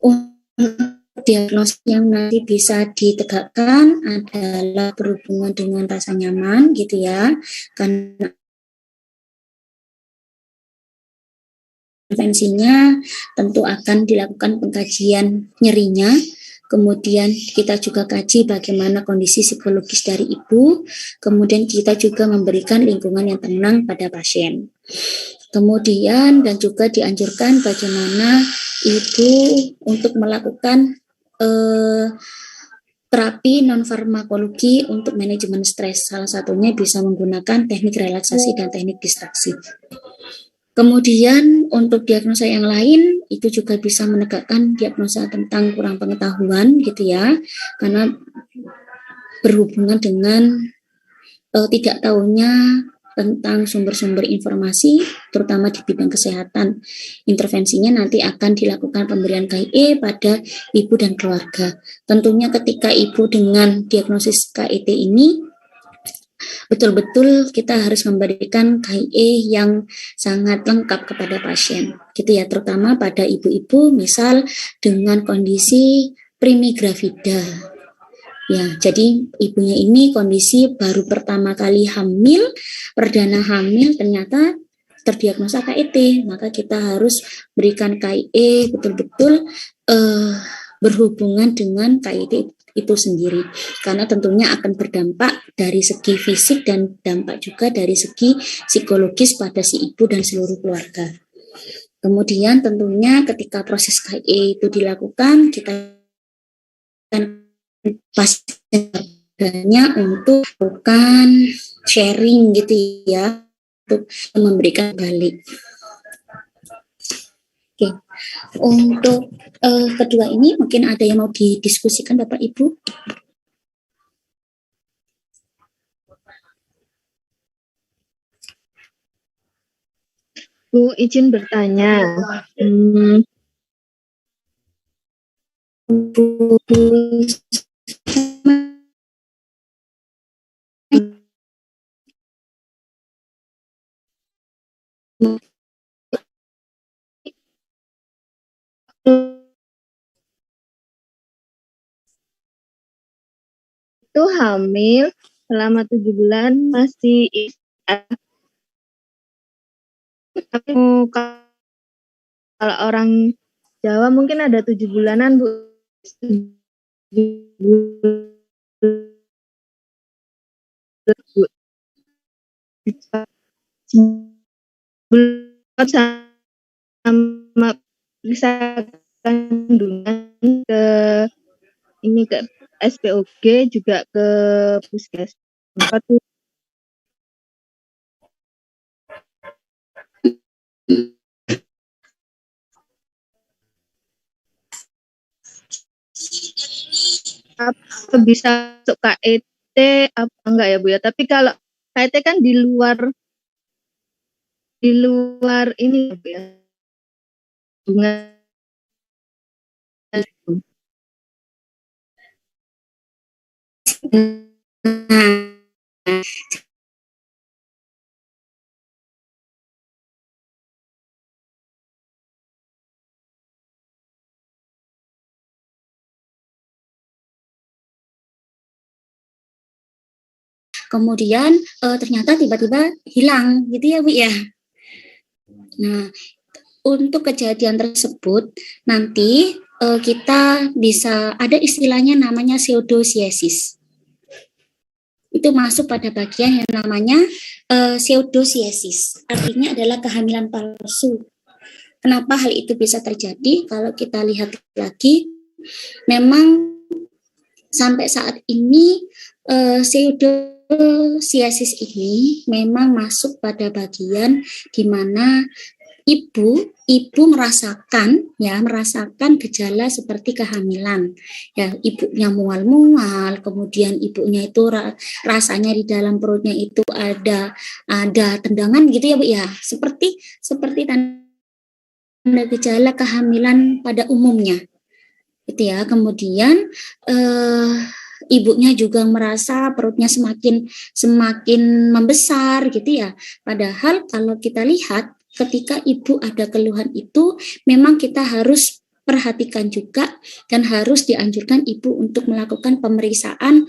Untuk diagnosis yang nanti bisa ditegakkan adalah berhubungan dengan rasa nyaman gitu ya. Karena intervensinya tentu akan dilakukan pengkajian nyerinya, kemudian kita juga kaji bagaimana kondisi psikologis dari ibu, kemudian kita juga memberikan lingkungan yang tenang pada pasien. Kemudian dan juga dianjurkan bagaimana ibu untuk melakukan terapi non-farmakologi untuk manajemen stres. Salah satunya bisa menggunakan teknik relaksasi dan teknik distraksi. Kemudian untuk diagnosa yang lain itu juga bisa menegakkan diagnosa tentang kurang pengetahuan gitu ya, karena berhubungan dengan tidak tahunya tentang sumber-sumber informasi terutama di bidang kesehatan. Intervensinya nanti akan dilakukan pemberian KIE pada ibu dan keluarga. Tentunya ketika ibu dengan diagnosis KIT ini betul-betul kita harus memberikan KIE yang sangat lengkap kepada pasien, gitu ya, terutama pada ibu-ibu misal dengan kondisi primigravida. Ya, jadi ibunya ini kondisi baru pertama kali hamil, perdana hamil ternyata terdiagnosa KIT, maka kita harus berikan KIE betul-betul berhubungan dengan KIT itu sendiri, karena tentunya akan berdampak dari segi fisik dan dampak juga dari segi psikologis pada si ibu dan seluruh keluarga. Kemudian tentunya ketika proses KIE itu dilakukan, kita akan pasiennya untuk melakukan sharing gitu ya, untuk memberikan balik. Oke, untuk kedua ini mungkin ada yang mau didiskusikan Bapak Ibu? Bu, izin bertanya. Itu hamil selama 7 bulan masih tapi kalau orang Jawa mungkin ada 7 bulanan, Bu. 7 bulan sama bisa kandungan ke ini ke SPOG juga ke puskes. Apa bisa masuk KET apa enggak ya Bu ya? Tapi kalau KET kan di luar ini Bu ya. Bunga Kemudian ternyata tiba-tiba hilang gitu ya Bu ya. Nah, untuk kejadian tersebut nanti kita bisa ada istilahnya namanya pseudociesis. Itu masuk pada bagian yang namanya pseudociesis. Artinya adalah kehamilan palsu. Kenapa hal itu bisa terjadi? Kalau kita lihat lagi, memang sampai saat ini pseudociesis ini memang masuk pada bagian di mana ibu merasakan gejala seperti kehamilan, ya, ibunya mual-mual, kemudian ibunya itu rasanya di dalam perutnya itu ada tendangan gitu ya Bu ya, seperti tanda gejala kehamilan pada umumnya gitu ya. Kemudian ibunya juga merasa perutnya semakin membesar gitu ya. Padahal kalau kita lihat ketika ibu ada keluhan itu, memang kita harus perhatikan juga dan harus dianjurkan ibu untuk melakukan pemeriksaan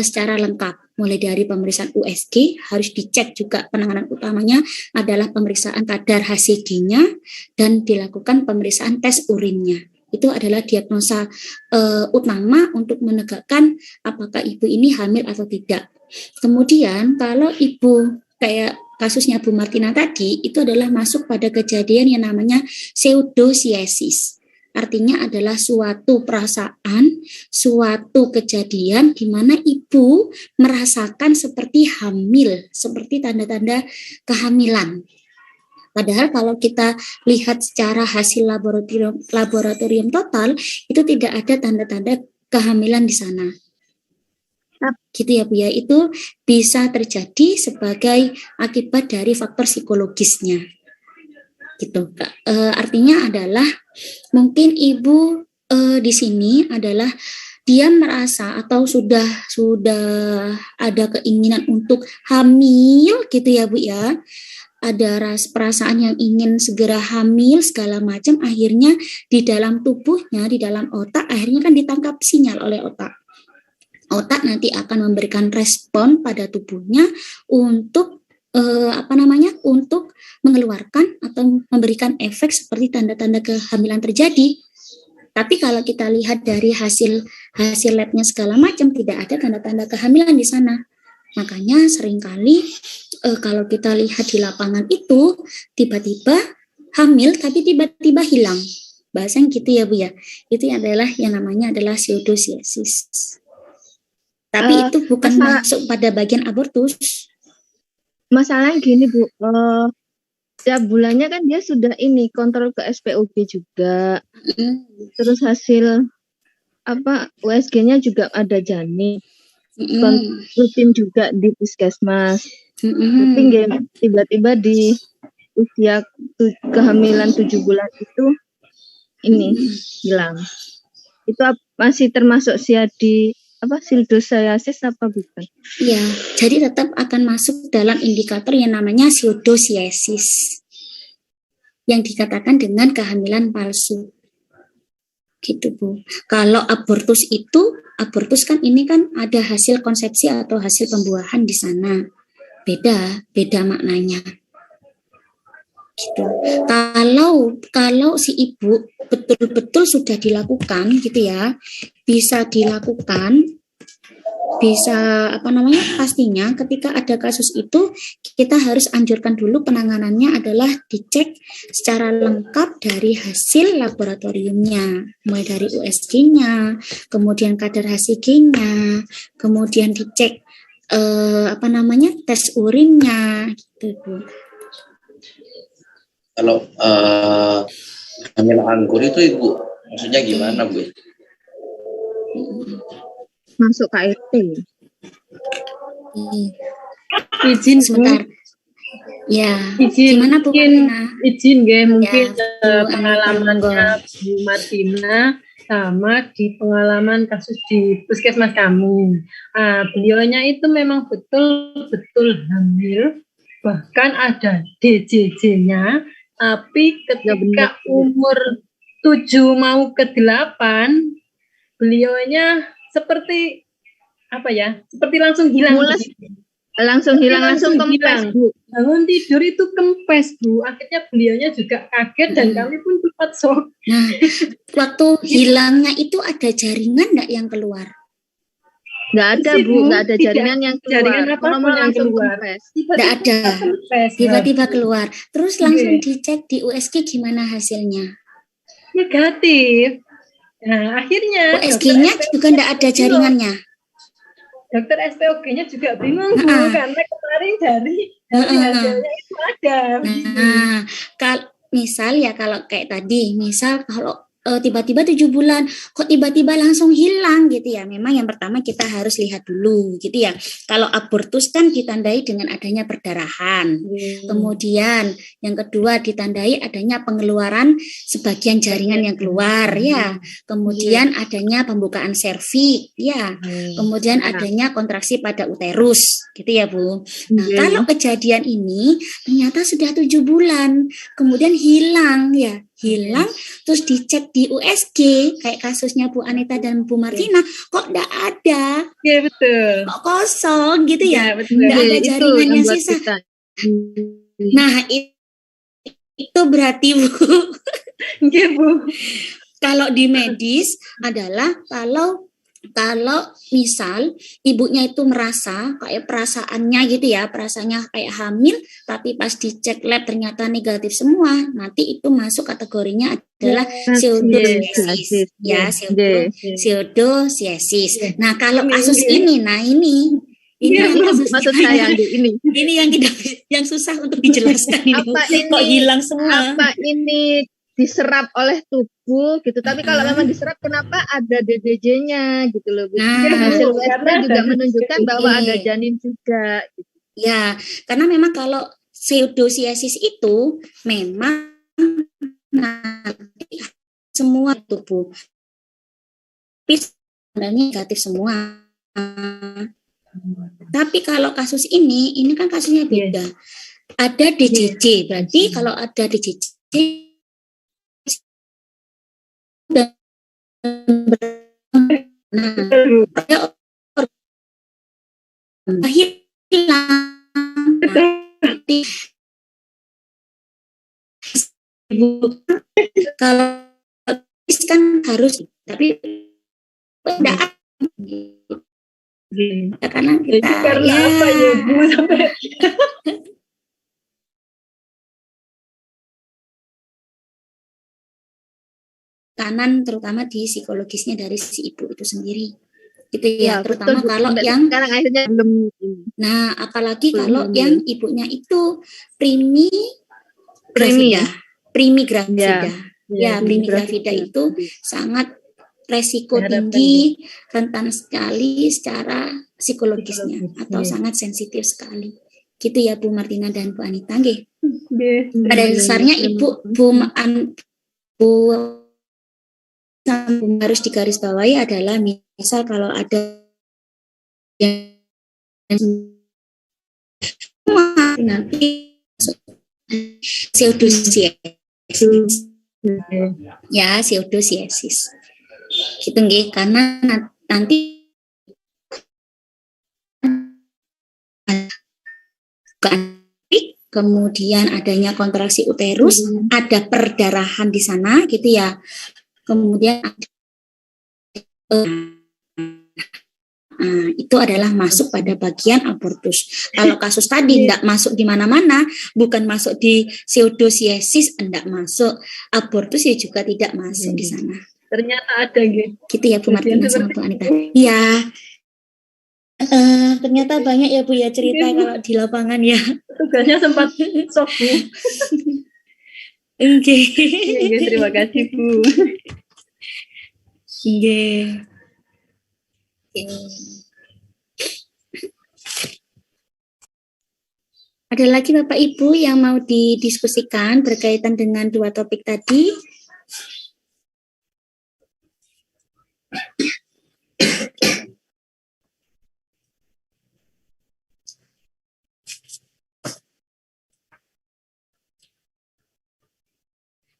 secara lengkap. Mulai dari pemeriksaan USG, harus dicek juga penanganan utamanya adalah pemeriksaan kadar HCG-nya dan dilakukan pemeriksaan tes urinnya. Itu adalah diagnosa utama untuk menegakkan apakah ibu ini hamil atau tidak. Kemudian kalau ibu kayak kasusnya Bu Martina tadi, itu adalah masuk pada kejadian yang namanya pseudociesis. Artinya adalah suatu perasaan, suatu kejadian di mana ibu merasakan seperti hamil, seperti tanda-tanda kehamilan. Padahal kalau kita lihat secara hasil laboratorium total, itu tidak ada tanda-tanda kehamilan di sana. Gitu ya Bu ya, itu bisa terjadi sebagai akibat dari faktor psikologisnya. Gitu. Artinya adalah mungkin ibu di sini adalah dia merasa atau sudah ada keinginan untuk hamil gitu ya Bu ya. Ada perasaan yang ingin segera hamil segala macam, akhirnya di dalam tubuhnya, di dalam otak akhirnya kan ditangkap sinyal oleh otak. Otak nanti akan memberikan respon pada tubuhnya untuk untuk mengeluarkan atau memberikan efek seperti tanda-tanda kehamilan terjadi. Tapi kalau kita lihat dari hasil labnya segala macam, tidak ada tanda-tanda kehamilan di sana. Makanya seringkali kalau kita lihat di lapangan itu tiba-tiba hamil tapi tiba-tiba hilang. Bahasanya gitu ya Bu ya. Itu adalah yang namanya adalah pseudociesis. Tapi itu bukan masuk pada bagian abortus. Masalahnya gini Bu, tiap bulannya kan dia sudah kontrol ke SPOG juga. Terus hasil USG-nya juga ada janin. Rutin juga di puskesmas. Tapi tiba-tiba di usia kehamilan 7 bulan itu hilang. Itu masih termasuk pseudociesis apa bukan? Iya, jadi tetap akan masuk dalam indikator yang namanya pseudociesis, yang dikatakan dengan kehamilan palsu. Gitu Bu. Kalau abortus kan ini kan ada hasil konsepsi atau hasil pembuahan di sana. Beda maknanya. Gitu. Kalau si ibu betul-betul sudah dilakukan gitu ya, bisa pastinya ketika ada kasus itu kita harus anjurkan dulu penanganannya adalah dicek secara lengkap dari hasil laboratoriumnya, mulai dari USG-nya, kemudian kadar HCG-nya, kemudian dicek tes urinnya gitu Bu. Kalau hamil anggur itu Ibu, maksudnya gimana Bu? Masuk KRT. Izin sebentar. Ya, gimana Bu Martina? Izin mungkin pengalamannya Bu Martina sama di pengalaman kasus di puskesmas kami. Beliaunya itu memang betul-betul hamil, bahkan ada DJJ-nya, tapi ketika umur 7 mau ke 8, beliaunya seperti langsung hilang. Langsung kempes Bu. Bangun tidur itu kempes Bu. Akhirnya beliaunya juga kaget dan kami pun cepat shock. Nah, waktu hilangnya itu ada jaringan nggak yang keluar? Nggak ada Bu, nggak ada jaringan yang keluar. Jaringan apa yang langsung keluar? Nggak ada. Tiba-tiba keluar. Terus langsung dicek di USG gimana hasilnya? Negatif. Nah, akhirnya USG-nya juga nggak ada jaringannya. Dokter SPOG-nya juga bingung Bu, karena kemarin dari hasilnya itu ada. misal ya kalau kayak tadi, misal kalau tiba-tiba 7 bulan, kok tiba-tiba langsung hilang gitu ya. Memang yang pertama kita harus lihat dulu gitu ya. Kalau abortus kan ditandai dengan adanya perdarahan. Kemudian yang kedua ditandai adanya pengeluaran sebagian jaringan yang keluar ya. Kemudian adanya pembukaan serviks ya. Kemudian adanya kontraksi pada uterus gitu ya Bu. Nah, kalau kejadian ini ternyata sudah 7 bulan, kemudian hilang ya. Hilang, terus dicek di USG kayak kasusnya Bu Anita dan Bu Martina, kok enggak ada, Iya betul. kok kosong gitu ya, Iya, betul. enggak ada Itu jaringan yang buat sisa. kita. Nah itu berarti Bu, Iya Bu. kalau di medis adalah kalau misal ibunya itu merasa kayak perasaannya gitu ya, perasaannya kayak hamil, tapi pas dicek lab ternyata negatif semua, nanti itu masuk kategorinya adalah pseudocyesis, ya, pseudocyesis. Nah kalau kasus ini, ini Maksud saya ini. ini yang susah untuk dijelaskan ini. Apa ini? Kok hilang semua? Apa ini diserap oleh tubuh gitu? Tapi kalau memang diserap, kenapa ada DDJ-nya gitu loh Bu? Nah, Hasil karena webnya juga ada menunjukkan bahwa ini. ada janin juga. Gitu. Ya, karena memang kalau pseudocyesis itu memang nanti semua tubuh, tapi sebenarnya negatif semua. Tapi kalau kasus ini kan kasusnya beda. Ada DJJ, berarti kalau ada DJJ hilang. Kalau kan harus, tapi tidak karena kita Karena apa ya Bu sampai kanan terutama di psikologisnya dari si ibu itu sendiri gitu ya, terutama betul, kalau sampai yang sekarang akhirnya belum. nah apalagi kalau Belum. yang ibunya itu primi Primi gravida, ya? primi gravida Ya, primi gravida. gravida itu sangat resiko Harapan tinggi, rentan sekali secara psikologisnya Psikologis, atau iya. sangat sensitif sekali gitu ya Bu Martina dan Bu Anita nggih. Nggih. Pada dasarnya ibu Bu harus digarisbawahi adalah misal kalau ada yang nanti pseudocyesis ya, pseudocyesis gitu nggih, karena nanti kemudian adanya kontraksi uterus, ada perdarahan di sana gitu ya. Kemudian itu adalah masuk pada bagian abortus. Kalau kasus tadi tidak masuk di mana-mana, bukan masuk di pseudocyesis, tidak masuk. Abortus ya juga tidak masuk di sana. Ternyata ada gitu. Gitu ya Bu Martina sama Bu Anita. Iya. Ternyata banyak ya Bu ya cerita kalau di lapangan ya. Tugasnya sempat sok Bu. Oke. Iya, terima kasih Bu. Iya. Ada lagi Bapak Ibu yang mau didiskusikan berkaitan dengan dua topik tadi?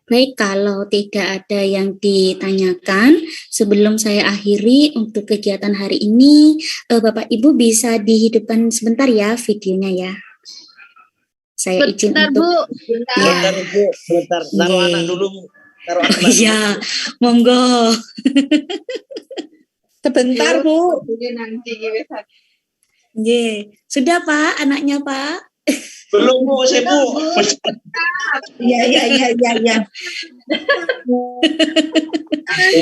Baik, kalau tidak ada yang ditanyakan, sebelum saya akhiri untuk kegiatan hari ini, Bapak Ibu bisa dihidupkan sebentar ya videonya ya. Saya izin Bentar untuk... Bu, Ya. Sebentar Bu, sebentar. Taruh Iya. anak dulu. Taruh anak dulu. Iya, monggo. Sebentar Bu. Ye. Sudah Pak, anaknya Pak? Belum Bu, saya Bu. Iya.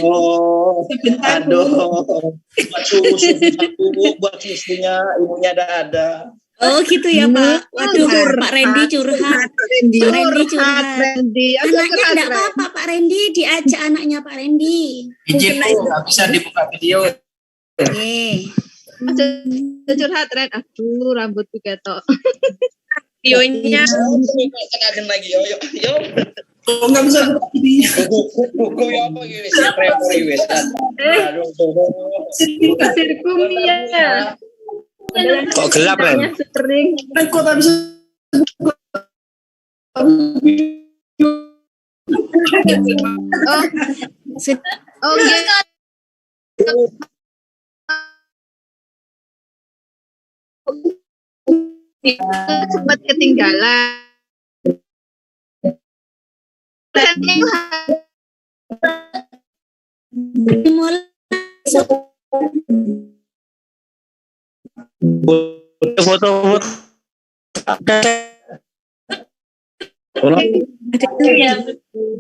Oh, Sebentar Bu. aduh. Buat susu satu, buat susunya ibunya ada. Oh gitu ya Pak. Waduh, Pak Randy curhat. Pak Randy curhat. Randy. Aku Anaknya curhat, enggak Ren. apa-apa Pak Randy, diajak anaknya Pak Randy. Izin Bu, nggak bisa dibuka video. Oke. Aku curhat, Ren. Aduh, rambutku ketok. Videonya Kenalin lagi, yo. Kok nggak bisa buka video? Buku ya apa gini sih, tremor wis kan. Aduh. Sirkum ya. Kok gelap, Ren? Sering. Kok nggak bisa? Oh, iya. Sempat ketinggalan. Mulai Foto-foto.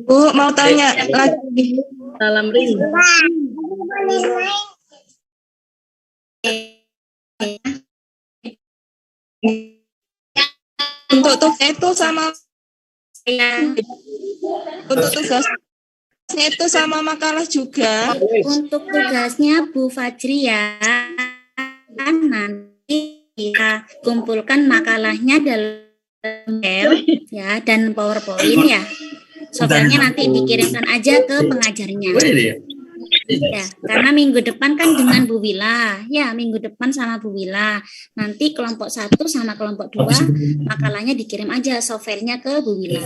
Bu, mau tanya lagi. Salam ring. Untuk tugas itu sama itu sama makalah juga. untuk tugasnya Bu Fajri ya, nanti kita kumpulkan makalahnya dalam file ya dan PowerPoint ya. Soalnya nanti dikirimkan aja ke pengajarnya. Ya, karena minggu depan kan dengan Bu Wila. Ya, minggu depan sama Bu Wila. Nanti kelompok 1 sama kelompok 2 makalahnya dikirim aja softwarenya ke Bu Wila.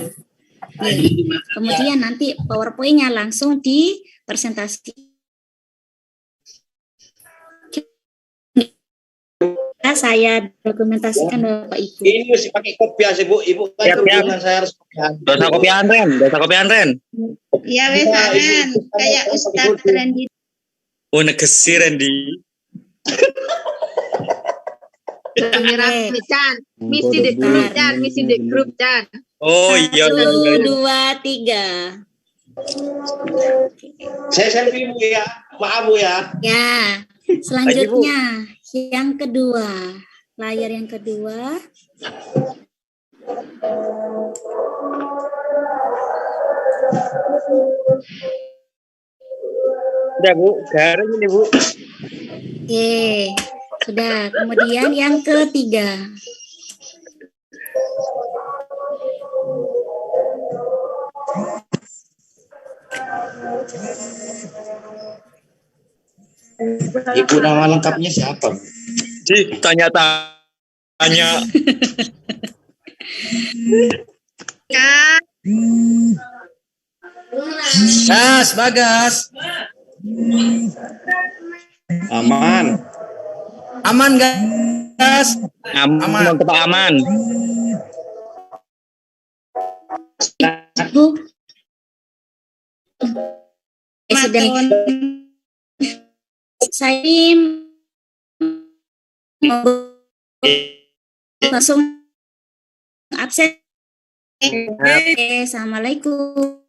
Kemudian nanti PowerPoint-nya langsung dipresentasi. Saya dokumentasikan Bapak Ibu. Ini mesti pakai kopian sih Bu. Ibu kan dengan saya harus kopian. Dosa kopian, Ren. Iya wes Ren, kayak Ustadz Randy. Oh, negesi, Randy. Rame, Chan. Misi di grup, Chan. Misi di grup, Chan. Oh, iya. 1, 2, 3. Saya selfie Bu ya. Maaf Bu ya. Ya, selanjutnya yang kedua, layar yang kedua. Udah, Bu. Garing ini, Bu. Oke, sudah. Kemudian yang ketiga. Ibu nama lengkapnya siapa? Tanya-tanya. Gas, Bagas. Aman. Aman, Gas. Aman. Tetap aman. Bu. Sedang saya mau langsung absen. Oke, assalamualaikum.